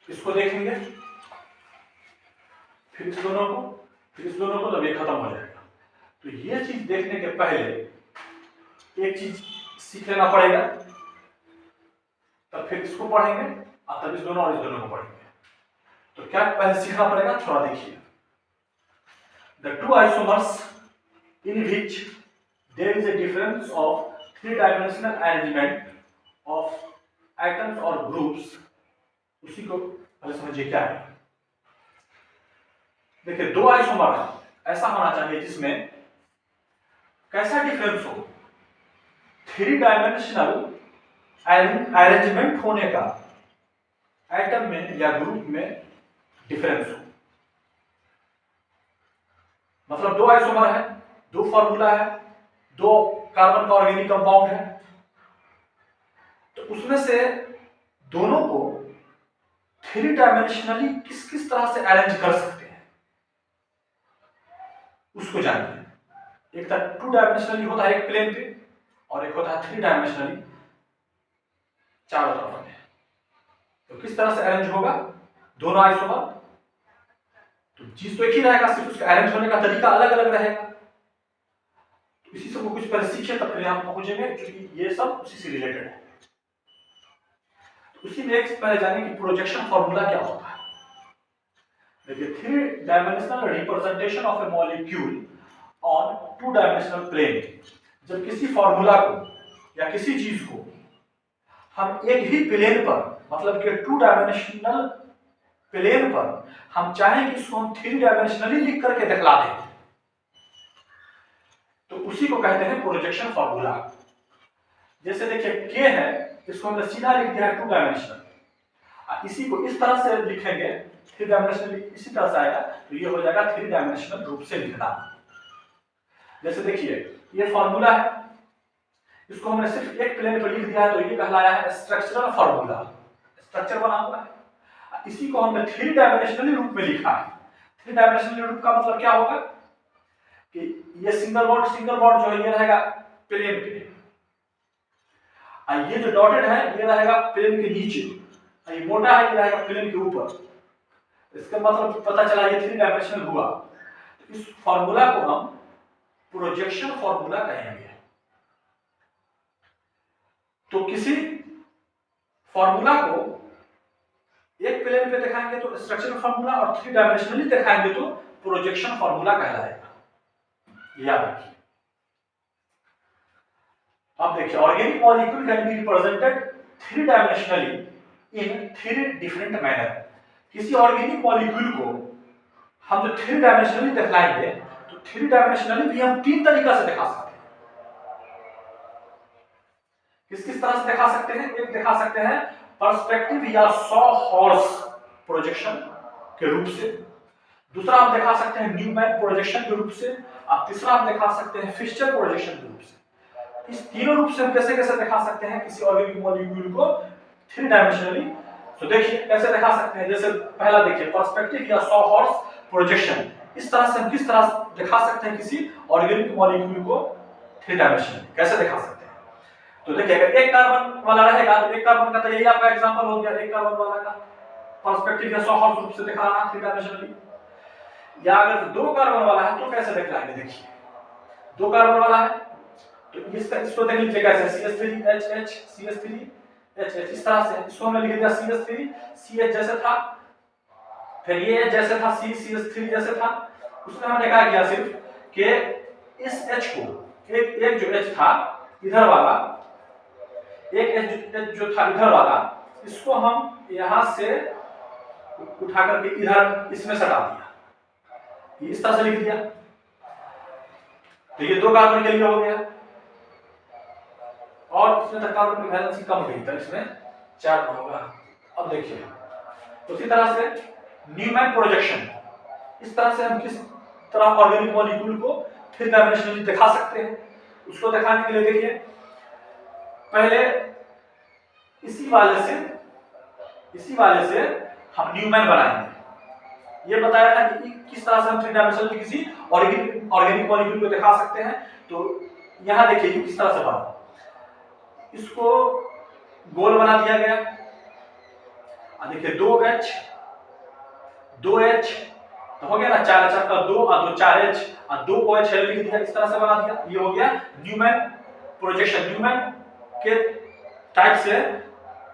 Speaker 1: इसको देखेंगे, फिर इस दोनों को, तब ये खत्म हो जाएगा। तो ये चीज देखने के पहले एक चीज सीख लेना पड़ेगा, तब फिर इसको पढ़ेंगे और तब इस दोनों को पढ़ेंगे। तो क्या पहले सीखना पड़ेगा, थोड़ा देखिए। The two isomers in which there is a difference of three-dimensional arrangement of atoms or groups, उसी को पहले समझिए क्या है। देखिए दो आइसोमर ऐसा होना चाहिए जिसमें कैसा डिफरेंस हो, थ्री डायमेंशनल अरेंजमेंट होने का एटम में या ग्रुप में डिफरेंस हो। मतलब दो आइसोमर है, दो फॉर्मूला है, दो कार्बन का ऑर्गेनिक कंपाउंड है, तो उसमें से दोनों को थ्री डायमेंशनली किस किस तरह से अरेंज कर सकते हैं उसको जानिए। एक तो टू डायमेंशनली होता है एक प्लेन पे, और एक होता है थ्री डायमेंशनली चारों तरफ में। तो किस तरह से अरेंज होगा दोनों आइसोमर, तो चीज तो एक ही रहेगा, सिर्फ उसका अरेंज होने का तरीका अलग अलग रहेगा। तो इसी सब को कुछ पहले सीखिए, तब फिर हम पहुंचेंगे, क्योंकि ये सब उसी से रिलेटेड है। तो उसी में एक पहले जाने कि प्रोजेक्शन फॉर्मूला क्या होता है। देखिए three dimensional representation of a molecule on two dimensional plane. जब किसी फॉर्मूला को या किसी चीज को हम एक ही प्लेन पर, मतलब कि टू डायमेंशनल प्लेन पर हम चाहें कि इसको हम थ्री डायमेंशनली लिख करके दिखला दें, तो उसी को कहते हैं प्रोजेक्शन फॉर्मूला। जैसे देखिए के है, इसको हमने सीधा लिख दिया है टू डायमेंशनल, इसी को इस तरह से लिखेंगे थ्री डायमेंशनली, इसी तरह से आएगा, तो ये हो जाएगा थ्री डायमेंशनल रूप से लिखना। जैसे देखिए ये फॉर्मूला है, इसको हमने सिर्फ एक प्लेन पर लिख दिया है, तो ये कहलाया है स्ट्रक्चरल फॉर्मूला, स्ट्रक्चर बना हुआ है। इसी को हमने थ्री डायमेंशनली रूप में लिखा है। थ्री डायमेंशनली रूप का मतलब क्या होगा कि ये सिंगल बॉन्ड जो है ये रहेगा प्लेन पे, और ये जो डॉटेड है ये रहेगा प्लेन के नीचे, और ये मोटा है ये रहेगा प्लेन के ऊपर। इसका मतलब पता चला ये थ्री डायमेंशनल हुआ। तो इस फॉर्मूला को हम प्रोजेक्शन फॉर्मूला कहेंगे। तो किसी फॉर्मूला को एक प्लेन पे दिखाएंगे तो स्ट्रक्चरल फॉर्मूला, और थ्री डायमेंशनली दिखाएंगे तो प्रोजेक्शन फॉर्मूला कहलाएगा, याद रखिए। अब देखिए organic molecule can be represented three dimensionally in three different manner. किसी ऑर्गेनिक मॉलिक्यूल को हम जो थ्री डायमेंशनली दिखलाएंगे, तो थ्री डायमेंशनली भी हम तीन तरीका से दिखा सकते हैं। किस किस तरह से दिखा सकते हैं? एक दिखा सकते हैं पर्सपेक्टिव या सॉ हॉर्स प्रोजेक्शन के रूप से, दूसरा आप दिखा सकते हैं न्यूमैन प्रोजेक्शन के रूप से, और तीसरा आप दिखा सकते हैं फिशर प्रोजेक्शन के रूप से। इस तीनों रूप से हम कैसे कैसे दिखा सकते हैं किसी ऑर्गेनिक मॉलिक्यूल को थ्री डायमेंशनली। तो देखिए कैसे दिखा सकते हैं। जैसे पहला देखिए पर्सपेक्टिव या सॉ हॉर्स प्रोजेक्शन, इस तरह से हम किस तरह दिखा सकते हैं किसी ऑर्गेनिक मॉलिक्यूल को थ्री डायमेंशनली, कैसे दिखा सकते हैं। तो देखिए अगर एक कार्बन वाला रहेगा तो एक कार्बन का, तो यही आपका एग्जांपल हो गया, एक कार्बन वाला का पर्सपेक्टिव या सौ हॉर्स रूप से दिखाना थ्री डायमेंशनली। या अगर 2 कार्बन वाला है तो कैसे दिखलाएंगे, देखिए 2 कार्बन वाला है तो इसको देख लीजिए कैसे, CH3HH CH3HH इस तरह से इसको हमने लिख दिया CH3 CH जैसे था, फिर ये जैसे था CH3 जैसे था, उसमें हमने क्या किया सिर्फ कि इस H को एक जो H था इधर वाला, एक H जो था इधर वाला, इसको हम यहां से उठा करके इधर इसमें सटा दिया, ये इस तरह से लिख दिया। तो ये 2 कार्बन के लिए हो गया और इसमें तक कार्बन की वैलेंसी कम हुई तो इसमें 4 होगा। अब देखिए उसी तरह से न्यूमैन प्रोजेक्शन, इस तरह से हम किस तरह ऑर्गेनिक मॉलिक्यूल को 3 डायमेंशनली दिखा सकते हैं। उसको दिखाने के लिए देखिए पहले इसी वाले से हम न्यूमैन बनाएंगे। ये बताया था कि किस तरह से हम 3 डायमेंशनली किसी ऑर्गेनिक मॉलिक्यूल को दिखा सकते हैं। तो यहां देखिए किस तरह से बना, इसको गोल बना दिया गया, देखिए 2H तो हो गया ना, 4H का 2 और 2 4H और 2 OH लिख दिया, इस तरह से बना दिया। ये हो गया न्यूमैन प्रोजेक्शन। न्यूमैन के टाइप से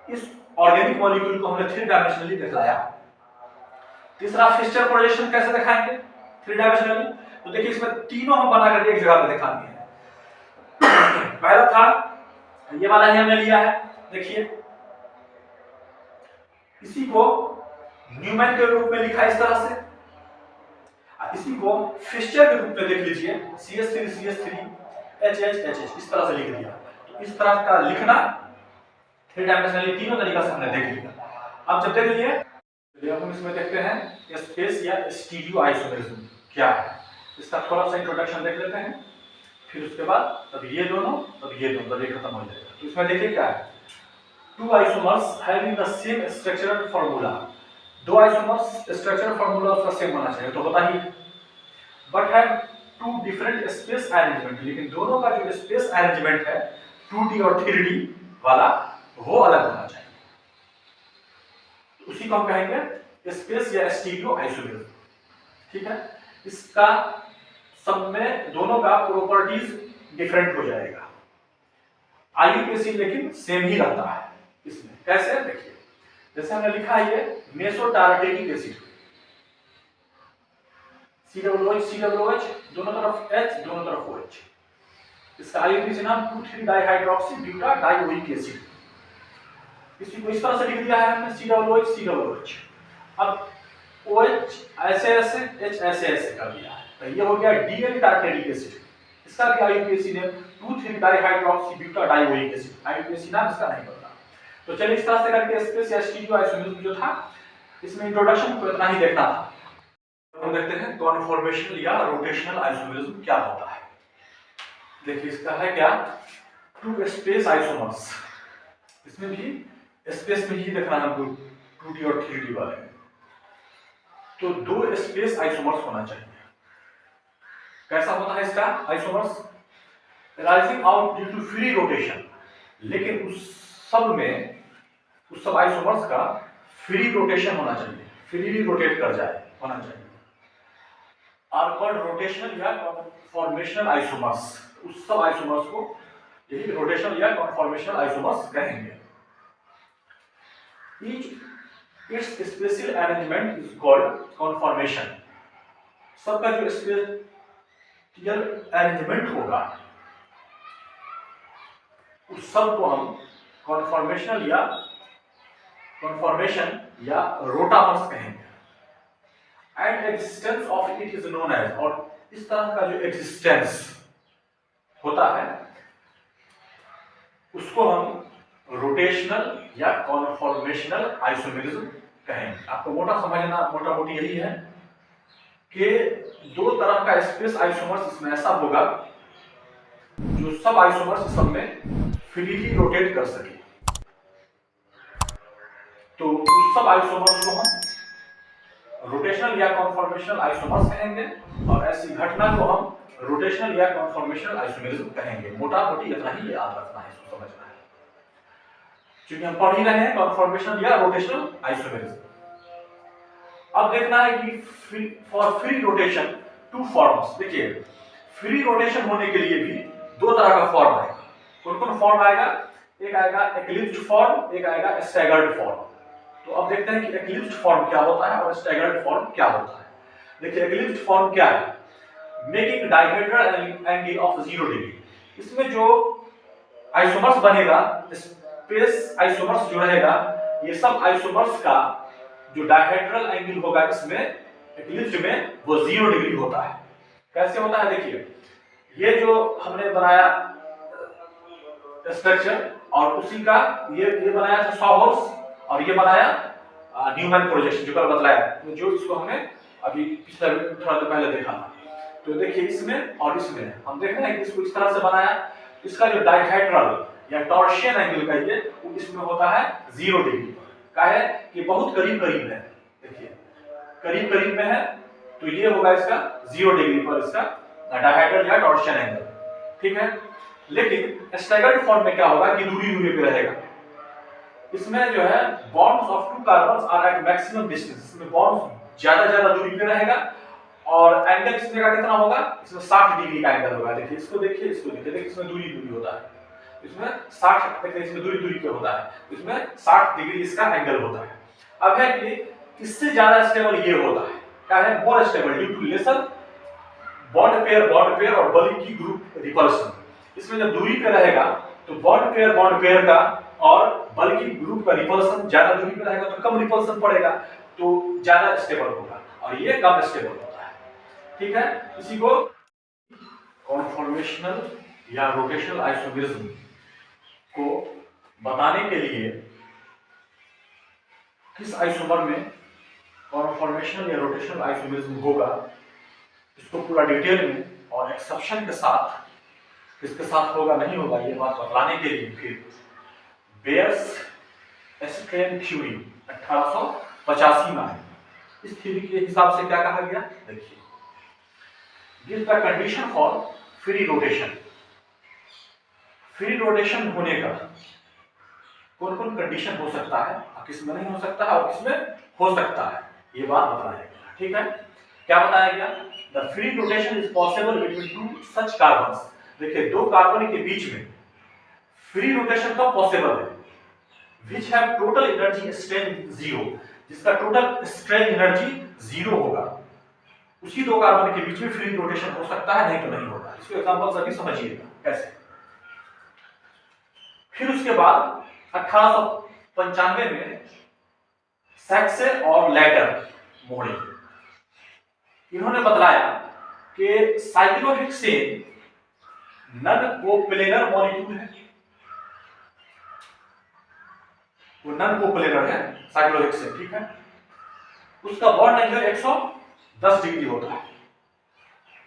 Speaker 1: इस ऑर्गेनिक मॉलिक्यूल को हमने 3 डायमेंशनली दिखाया। तीसरा फिशर प्रोजेक्शन कैसे दिखाएंगे 3 डायमेंशनली, तो देखिए इसमें तीनों हम बना करके एक जगह पे दिखाएंगे। पहला था ये वाला ही हमने लिया है, देखिए इसी को न्यूमैन के रूप में लिखा इस तरह से, इसी को फिशर के रूप में देख लीजिए CH3 HH इस तरह से लिख दिया। तो इस तरह का लिखना 3 डायमेंशनली तीनों तरीका से हमने देख लिया। अब जब देख लिए तो हम इसमें देखते हैं स्पेस या स्टीरियो आइसोमेरिज्म क्या है, इसका थोड़ा सा इंट्रोडक्शन देख लेते हैं, फिर उसके बाद तब ये दोनों तब ये खत्म हो जाएगा। तो इसमें देखिए क्या है, 2 isomers having the same structural formula, 2 isomers structural formula उसका सेम होना चाहिए तो होता ही, but have 2 different space arrangement, लेकिन दोनों का जो स्पेस अरेंजमेंट है 2D और 3D वाला वो अलग होना चाहिए। उसी को हम कहेंगे स्पेस या स्टीरियो आइसोमेरिज्म, ठीक है। इसका सब में दोनों का प्रॉपर्टीज डिफरेंट हो जाएगा, IUPAC लेकिन सेम ही रहता है इसमें। कैसे देखिए, जैसे हमने लिखा है ये मेसो टारटेरिक एसिड, COOH दोनों तरफ H दोनों तरफ OH, इसका IUPAC नाम 2,3 डाइहाइड्रोक्सी ब्यूटा डाइओइक एसिड। इसी को इस तरह से लिख दिया है हमने COOH। अब OH ऐसे H ऐसे कर दिया है, तो ये हो गया DL टारटेरिक एसिड, इसका भी IUPAC name 2,3 dihydroxy buta dioic acid, IUPAC नाम इसका नहीं पता। तो चलिए इस तरह से करके स्पेस या स्टीरियो आइसोमेरिज्म जो था इसमें इंट्रोडक्शन को इतना ही देखना था। हम देखते हैं कॉन्फॉर्मेशनल या रोटेशनल आइसोमेरिज्म क्या होता है। देखिए इसका है क्या, 2 स्पेस आइसोमर्स, इसमें भी स्पेस में ही देखना है हमको 2D और 3D वाले में, तो 2 स्पेस आइसोमर्स होना चाहिए। कैसा होता है इसका isomers, rising out due to free rotation, लेकिन उस सब आइसोमर्स का फ्री रोटेशन होना चाहिए, फ्रीली रोटेट कर जाए होना चाहिए। आर कॉल्ड रोटेशनल या कॉन्फॉर्मेशनल आइसोमर्स, उस सब आइसोमर्स को यही रोटेशनल या कॉन्फॉर्मेशनल आइसोमर्स कहेंगे। its spatial arrangement is called conformation, सबका जो स्पेशियल अरेंजमेंट होगा उस सब को हम कॉन्फॉर्मेशन या रोटामर्स कहेंगे। And existence of it is known as, और इस तरह का जो एग्जिस्टेंस होता है उसको हम रोटेशनल या कॉन्फॉर्मेशनल आइसोमेरिज्म कहेंगे। आपको मोटा मोटी यही है कि 2 तरह का स्पेस आइसोमर्स इसमें ऐसा होगा जो सब आइसोमर्स सब में फ्रीली रोटेट कर सके, तो उस सब आइसोमर्स को हम रोटेशनल या कॉन्फॉर्मेशनल आइसोमर्स कहेंगे, और ऐसी घटना को हम रोटेशनल या कॉन्फॉर्मेशनल आइसोमेरिज्म कहेंगे। मोटा मोटी इतना ही याद रखना है, इसको समझना है, क्योंकि हम पढ़ ही रहे हैं कॉन्फॉर्मेशनल या रोटेशनल आइसोमेरिज्म। अब देखना है कि for free rotation two forms, देखिए फ्री रोटेशन होने के लिए भी दो तरह का फॉर्म आएगा। कौन कौन फॉर्म आएगा? एक आएगा एक्लिप्स्ड फॉर्म, एक आएगा स्टैगर्ड फॉर्म। तो अब देखते हैं कि एक्लिप्स्ड फॉर्म क्या होता है और स्टैगर्ड फॉर्म क्या होता है। देखिए एक्लिप्स्ड फॉर्म क्या है? Making dihedral angle of 0 degree. इसमें जो आइसोमर्स बनेगा, स्पेस आइसोमर्स जो रहेगा, ये सब आइसोमर्स का जो डायहेड्रल एंगल होगा इसमें एक्लिप्स्ड में वो 0 डिग्री होता है। कैसे होता है? देखिए ये जो हमने बनाया स्ट्रक्चर और उसी का ये बनाया था सॉहर्स और ये बनाया न्यूमैन प्रोजेक्शन जो कल बतलाया, जो इसको हमें अभी पिछले थोड़ा देर पहले देखा था। तो देखिए इसमें और इसमें हम देख रहे हैं कि इसको इस तरह से बनाया। इसका जो डायहेड्रल या टॉर्सियन एंगल कहिए वो इसमें होता है 0 डिग्री पर। का है कि बहुत करीब करीब है, देखिए करीब करीब में है, तो ये होगा इसका 0 डिग्री पर इसका डायहेड्रल या टॉर्सियन एंगल, ठीक है। लेकिन स्टैगर्ड फॉर्म में क्या होगा कि दूरी दूरी पे रहेगा। इसमें जो है bonds of two carbons are at maximum distance, इसमें बॉन्ड्स ज्यादा दूरी पे रहेगा और एंगल इसमें का कितना होगा? इसमें 60 डिग्री का एंगल होगा। देखिए इसको देखिए, इसको देखिए, इसमें दूरी दूरी होता है, इसमें 60 देखिए इसमें दूरी दूरी पे होता है, इसमें 60 डिग्री इसका एंगल होता है। अब है कि इससे ज्यादा स्टेबल ये होता है, क्या है? More stable due to lesser bond pair और बॉडी की ग्रुप रिपल्शन। इसमें जब दूरी पे रहेगा तो बॉन्ड पेयर का और बल की ग्रुप का रिपल्शन ज्यादा दूरी पे रहेगा तो कम रिपल्शन पड़ेगा, तो ज्यादा स्टेबल होगा और ये कम स्टेबल होता है, ठीक है। इसी को कॉन्फॉर्मेशनल या रोटेशनल आइसोमेरिज्म को बताने के लिए किस आइसोमर में कॉन्फॉर्मेशनल या रोटेशनल आइसोमेरिज्म होगा, इसको पूरा डिटेल में और एक्सेप्शन के साथ किसके साथ होगा नहीं होगा ये बात बताने के लिए फिर बेयर्स स्ट्रेन थ्योरी 1885 में है। इस थ्योरी के हिसाब से क्या कहा गया? देखिए give the condition for free rotation. Free rotation होने का कौन कौन कंडीशन हो सकता है और किसमें नहीं हो सकता है और किसमें हो सकता है, ये बात बताया गया, ठीक है। क्या बताया गया? The free rotation is possible between two such carbons. देखिए दो कार्बन के बीच में फ्री रोटेशन कब पॉसिबल है? Which have total energy strain 0, जिसका टोटल स्ट्रेन एनर्जी 0 होगा, उसी दो कार्बन के बीच में फ्री रोटेशन हो सकता है, नहीं तो नहीं होगा। इसको एग्जांपल सभी समझिएगा कैसे। फिर उसके बाद 1895 में सैक्से और लैटर मोड़े इन्होंने बतलाया कि साइक्लोहेक्सेन नन कोप्लेनर मॉलिक्यूल है, वो नन कोप्लेनर है साइक्लोहेक्सेन, ठीक है। उसका बॉन्ड एंगल 110 डिग्री होता है,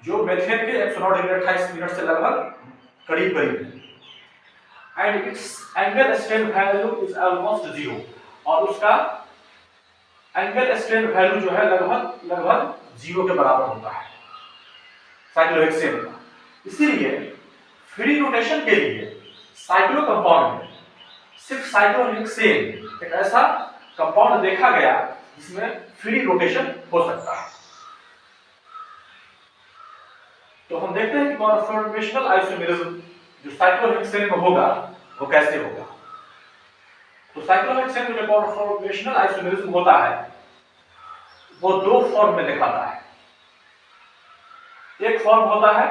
Speaker 1: जो मेथेन के 109 डिग्री 28 मिनट से लगभग करीब करीब है। And it's angle strain value is almost 0, और उसका एंगल स्ट्रेन वैल्यू जो है लगभग 0 के बराबर होता है साइक्लोहेक्सेन का। इसीलिए फ्री रोटेशन के लिए साइक्लो कंपाउंड में सिर्फ साइक्लोहेक्सेन एक ऐसा कंपाउंड देखा गया जिसमें फ्री रोटेशन हो सकता है। तो हम देखते हैं कि कॉन्फॉर्मेशनल आइसोमेरिज्म जो साइक्लोहेक्सेन में होगा वो कैसे होगा। तो साइक्लोहेक्सेन में जो कॉन्फॉर्मेशनल आइसोमेरिज्म होता है वो दो फॉर्म में दिखाता है। एक फॉर्म होता है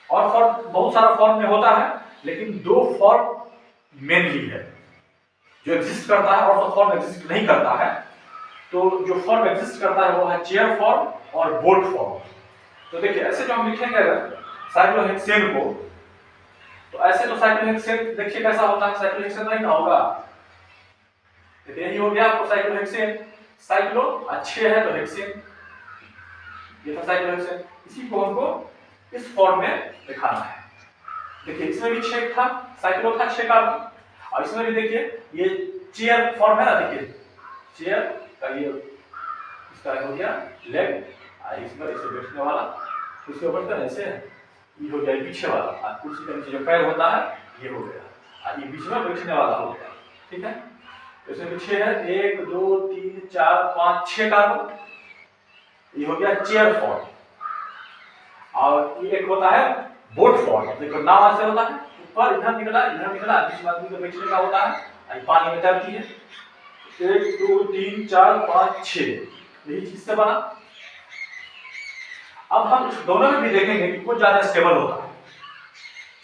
Speaker 1: और फॉर्म बहुत सारा फॉर्म में होता है, लेकिन दो फॉर्म मेनली है जो एग्जिस्ट करता है और तो फॉर्म एग्जिस्ट नहीं करता है। तो जो फॉर्म एग्जिस्ट करता है वो है चेयर फॉर्म और बोल्ट फॉर्म। तो देखिए ऐसे जो हम लिखेंगे अगर साइक्लोहेक्सेन को, तो ऐसे तो साइक्लोहेक्सेन देखिए कैसा होता है, साइक्लोहेक्सेन नहीं ना होगा। देखिए यही हो गया आपको साइक्लोहेक्सेन, साइक्लो अच्छे है तो हेक्सेन, ये था साइक्लोहेक्सेन। इसी को हमको इस फॉर्म में दिखाना है। देखिए इसमें भी 6 था, साइक्लो था 6 कार्बन, और इसमें भी देखिए ये चेयर फॉर्म है ना, देखिए चेयर का ये इसका हो गया लेग, इसमें इसे बैठने वाला, इसके ऊपर का ऐसे ये हो गया पीछे वाला, और कुर्सी के नीचे जो पैर होता है ये हो गया, और ये बीच में बैठने वाला हो गया, ठीक है। तो इसमें 6 है, 1 2 3 4 5 6 कार्बन, ये हो गया चेयर फॉर्म। और ये एक होता है बोट फॉर्म। देखो नाव से होता है, ऊपर इधर निकला बीच में आदमी को बैठने का होता है, और पानी में तैरती है। 1 2 3 4 5 6 यही चीज से बना। अब हम इस दोनों में भी देखेंगे कि कौन ज्यादा स्टेबल होता है।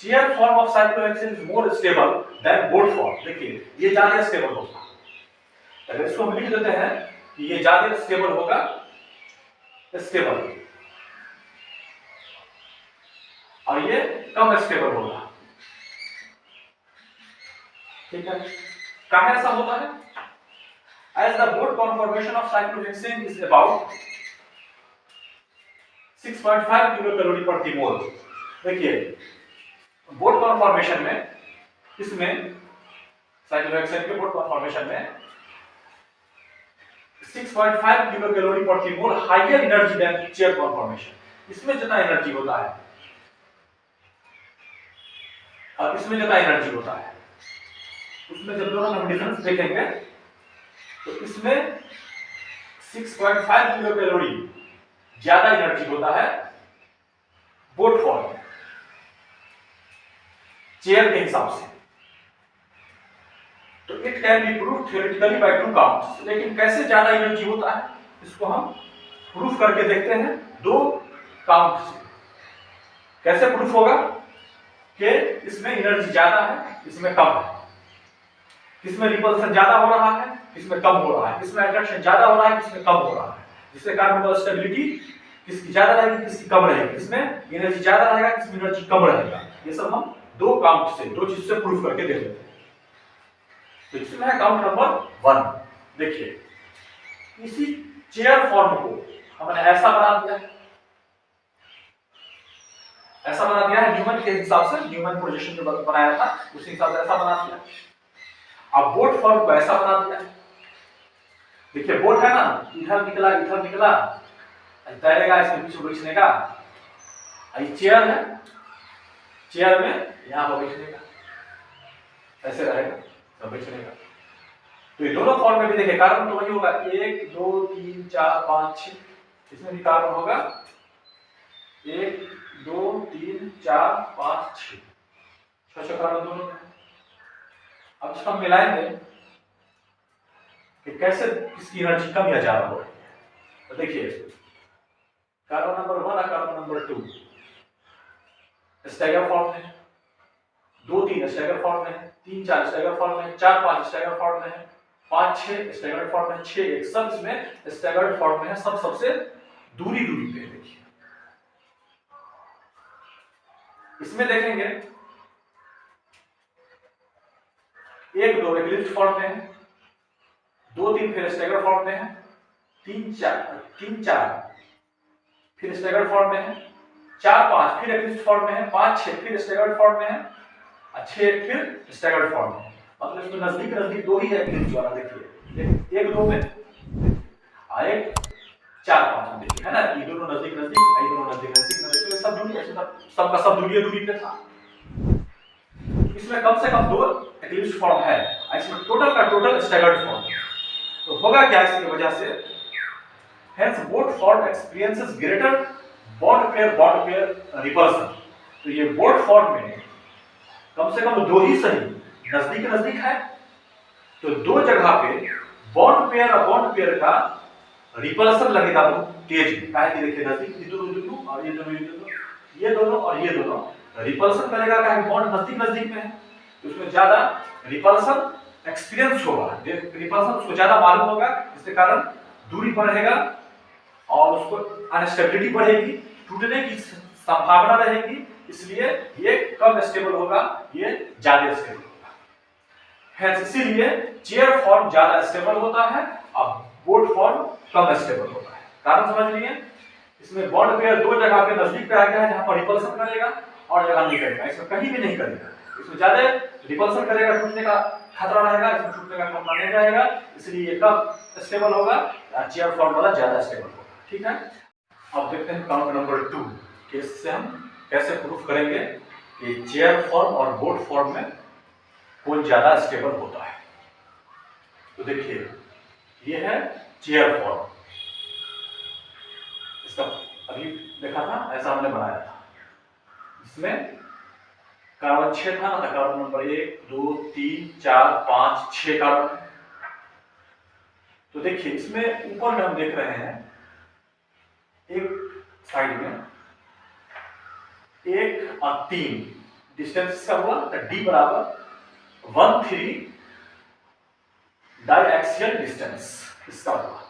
Speaker 1: Chair form of cyclohexane is more stable then boat form. देखिए ये ज्यादा स्टेबल होता है। अगर इसको हम लिख देते हैं कि ये ज्यादा स्टेबल होगा, स्टेबल, और ये कम स्टेबल होगा। ठीक है, काहे ऐसा होता है? As the boat conformation of cyclohexane is about 6.5 kilocalorie प्रति मोल। देखिए बोट कॉन्फॉर्मेशन में, इसमें साइक्लोहेक्सेन के बोट कॉन्फॉर्मेशन में 6.5 किलोकैलोरी प्रति mole higher energy than chair conformation. इसमें जितना एनर्जी होता है और इसमें जितना एनर्जी होता है, उसमें जब दोनों हम डिफरेंस देखेंगे तो इसमें 6.5 किलोकैलोरी ज्यादा एनर्जी होता है बोट फॉर्म चेयर के हिसाब से। तो it can be proof theoretically by 2 counts. लेकिन कैसे ज्यादा एनर्जी होता है इसको हम प्रूफ करके देखते हैं 2 काउंट से। कैसे प्रूफ होगा कि इसमें एनर्जी ज्यादा है, इसमें कम है, किसमें रिपल्सन ज्यादा हो रहा है, किसमें कम हो रहा है, किसमें अट्रैक्शन ज्यादा हो रहा है, किसमें कम हो रहा है, जिससे कार्बन स्टेबिलिटी किसकी ज्यादा रहेगी, किसकी कम रहेगी, किसमें एनर्जी ज्यादा रहेगा, किसमें एनर्जी कम रहेगा। ये सब हम 2 काउंट से, 2 चीज से प्रूफ करके देख लेते हैं। तो इसमें है काउंट नंबर 1। देखिए इसी चेयर फॉर्म को हमने ऐसा बना दिया है, ऐसा बना दिया है न्यूमन के हिसाब से, न्यूमन प्रोजेक्शन जो बनाया था उसी हिसाब से ऐसा बना दिया। अब बोट फॉर्म को ऐसा बना दिया। देखिए बोट है ना, इधर निकला तैरेगा, इसमें पीछे बैठने का। ये चेयर है, चेयर में यहां पर बैठने का, ऐसे रहेगा तो बैठने का। तो ये दोनों फॉर्म में भी देखिए कार्बन तो वही होगा, 1 2 3 4 5 6। इसमें भी कार्बन होगा 1 2 3 4 5 6, 6 कार्बन दोनों में। अब इसको हम मिलाएंगे कि कैसे इसकी एनर्जी कम या ज्यादा हो रही है। तो देखिए कार्बन नंबर 1 और कार्बन नंबर 2 स्टैगर फॉर्म में, 2 3 स्टैगर फॉर्म में है, 3 4 स्टैगर फॉर्म में है, 4 5 स्टैगर फॉर्म में है, 5 6 स्टैगर फॉर्म में है, 6 1 सब इसमें स्टैगर फॉर्म में है। सब सबसे दूरी पे है। देखिए इसमें देखेंगे 1 2 एक्लिप्स फॉर्म में है, 2 3 फिर स्टैगर फॉर्म में है, 3 4 फिर स्टैगर फॉर्म में है, 4 5 फिर एक्लिप्स फॉर्म में है, 5 6 फिर स्टैगर फॉर्म में है, 6 फिर स्टैगर फॉर्म में है। मतलब इसमें नजदीक 2 ही है एक्लिप्स वाला। देखिए 1 2 में और 1 4 5 में, देखिए है ना, ये दोनों नजदीक, ये दोनों नजदीक। देखिए सब दूरी, सबका सब दूरी पे था। इसमें कम से कम 2 एक्लिप्स फॉर्म है, इसमें टोटल का टोटल स्टैगर्ड फॉर्म। तो होगा क्या इसकी वजह से, hence boat form experiences greater bond pair repulsion। तो ये बोट फॉर्म में कम से कम 2 ही सही नजदीक है, तो 2 जगह पे बॉन्ड पेयर और बॉन्ड पेयर का रिपल्सन लगेगा बहुत तेज। काहे कि देखिए नजदीक ये दोनों और ये दोनों और ये दोनों रिपल्सन करेगा, काहे बॉन्ड नजदीक में है, तो उसमें ज्यादा रिपल्सन एक्सपीरियंस होगा, रिपल्सन उसको ज्यादा मालूम होगा, जिसके कारण दूरी बढ़ेगा और उसको अनस्टेबिलिटी बढ़ेगी, टूटने की संभावना रहेगी। इसलिए ये कम स्टेबल होगा, ये ज्यादा स्टेबल होगा। है इसीलिए चेयर फॉर्म ज्यादा स्टेबल होता है और बोट फॉर्म कम स्टेबल होता है। कारण समझ लीजिए, इसमें बॉन्ड पेयर 2 जगह पे नजदीक पे आ गया है जहां पर रिपल्सन करेगा और जगह नहीं करेगा, इसमें कहीं भी नहीं करेगा। इसमें ज्यादा रिपल्सन करेगा, टूटने का खतरा रहेगा, इसमें टूटने का खतरा नहीं रहेगा, इसलिए ये कम स्टेबल होगा, चेयर फॉर्म वाला ज्यादा स्टेबल होगा। ठीक है, अब देखते हैं काउंट नंबर 2 के, इससे हम कैसे प्रूफ करेंगे कि चेयर फॉर्म और बोट फॉर्म में कौन ज्यादा स्टेबल होता है। तो देखिए ये है चेयर फॉर्म, इसका अभी देखा था, ऐसा हमने बनाया था। इसमें कार्बन 6 था ना, था कार्बन नंबर 1 2 3 4 5 6 कार्बन। तो देखिए इसमें ऊपर में हम देख रहे हैं एक साइड में 1 और 3 डिस्टेंस इसका हुआ, तो डी बराबर 1 3 डाइएक्सियल डिस्टेंस इसका हुआ।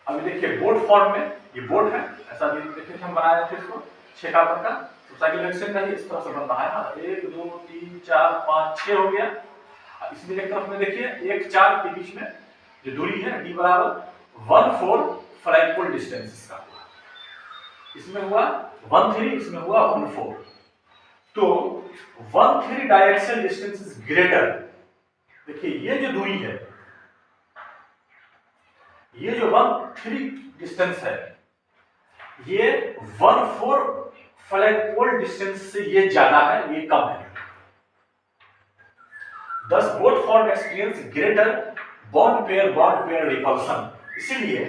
Speaker 1: अभी देखिए बोर्ड फॉर्म में, ये बोर्ड है, ऐसा देखिए हम बनाए थे इसको 6 कार्बन का। तो साइकिल हेक्सेन का इस तरह से बन रहा है ना, 1 2 3 4 5 6 हो गया। इसमें एक तरफ में देखिए 1 4 के बीच में जो दूरी है डी बराबर 1 4 फ्लैगपोल डिस्टेंस इसका हुआ। इसमें हुआ 1 3, इसमें हुआ 1 4। तो 1 3 डायरेक्शनल डिस्टेंस इज ग्रेटर। देखिए ये जो दूरी है, ये जो 1 3 डिस्टेंस है, ये 1 4 फ्लैगपोल डिस्टेंस से ये ज्यादा है, ये कम है। Thus both form experience greater bond pair repulsion। इसीलिए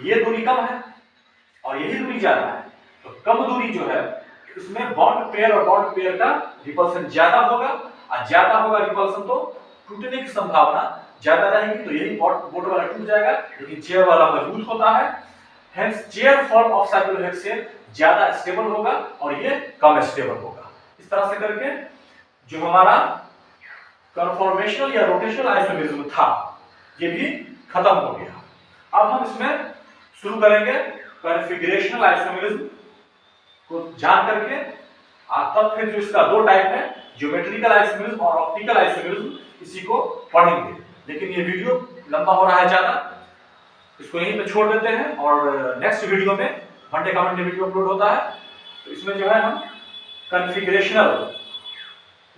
Speaker 1: ये दूरी कम है और यही दूरी ज्यादा है। तो कम दूरी जो है इसमें बॉन्ड पेयर और बॉन्ड पेयर का रिपल्सन ज्यादा होगा, और ज्यादा होगा रिपल्सन तो टूटने की संभावना ज्यादा रहेगी। तो यही बोट वाला टूट जाएगा, लेकिन चेयर वाला मजबूत होता है। Hence chair form of cyclohexane ज्यादा स्टेबल होगा और ये कम स्टेबल होगा। इस तरह से करके जो हमारा कन्फॉर्मेशनल या रोटेशनल आइसोमेरिज्म था, ये भी खत्म हो गया। अब हम इसमें शुरू करेंगे कॉन्फिगरेशनल आइसोमेरिज्म को जान करके, तब फिर जो इसका 2 टाइप है, ज्योमेट्रिकल आइसोमेरिज्म और ऑप्टिकल आइसोमेरिज्म, इसी को पढ़ेंगे। लेकिन ये वीडियो लंबा हो रहा है ज्यादा, इसको यहीं पे छोड़ देते हैं और नेक्स्ट वीडियो में घंटे का घंटे वीडियो अपलोड होता है। तो इसमें जो है हम कॉन्फिगरेशनल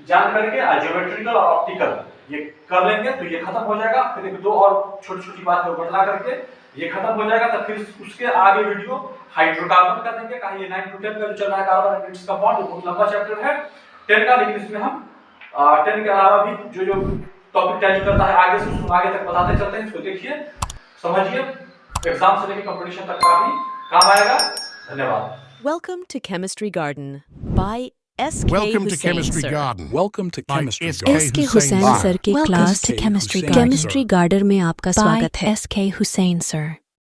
Speaker 1: जान करके ज्योमेट्रिकल और ऑप्टिकल ये कर लेंगे, तो ये खत्म हो जाएगा। फिर एक 2 और छोटी छोटी बात को बदला करके ये खत्म हो जाएगा। तो फिर उसके आगे वीडियो हाइड्रोकार्बन का देंगे, कहीं ये 9 to 10 का जो चल रहा है कार्बन एंड इट्स कंपाउंड, जो बहुत लंबा चैप्टर है 10 का। लेकिन इसमें हम 10 के अलावा भी जो जो टॉपिक टैली करता है आगे से उसको आगे तक बताते चलते हैं। इसको देखिए, समझिए, एग्जाम से लेकर कंपटीशन तक का भी काम आएगा। धन्यवाद।
Speaker 2: Welcome to Chemistry Garden by S.K.
Speaker 3: Welcome to
Speaker 2: Hussain,
Speaker 3: Chemistry
Speaker 2: sir.
Speaker 3: Garden.
Speaker 4: Welcome to
Speaker 3: By
Speaker 4: Chemistry
Speaker 3: S.K.
Speaker 4: Garden.
Speaker 5: S के हुसैन
Speaker 3: Bye.
Speaker 5: सर की
Speaker 4: Welcome
Speaker 5: class
Speaker 4: to Chemistry Garden.
Speaker 5: Chemistry garden में आपका स्वागत है। एस के हुसैन सर।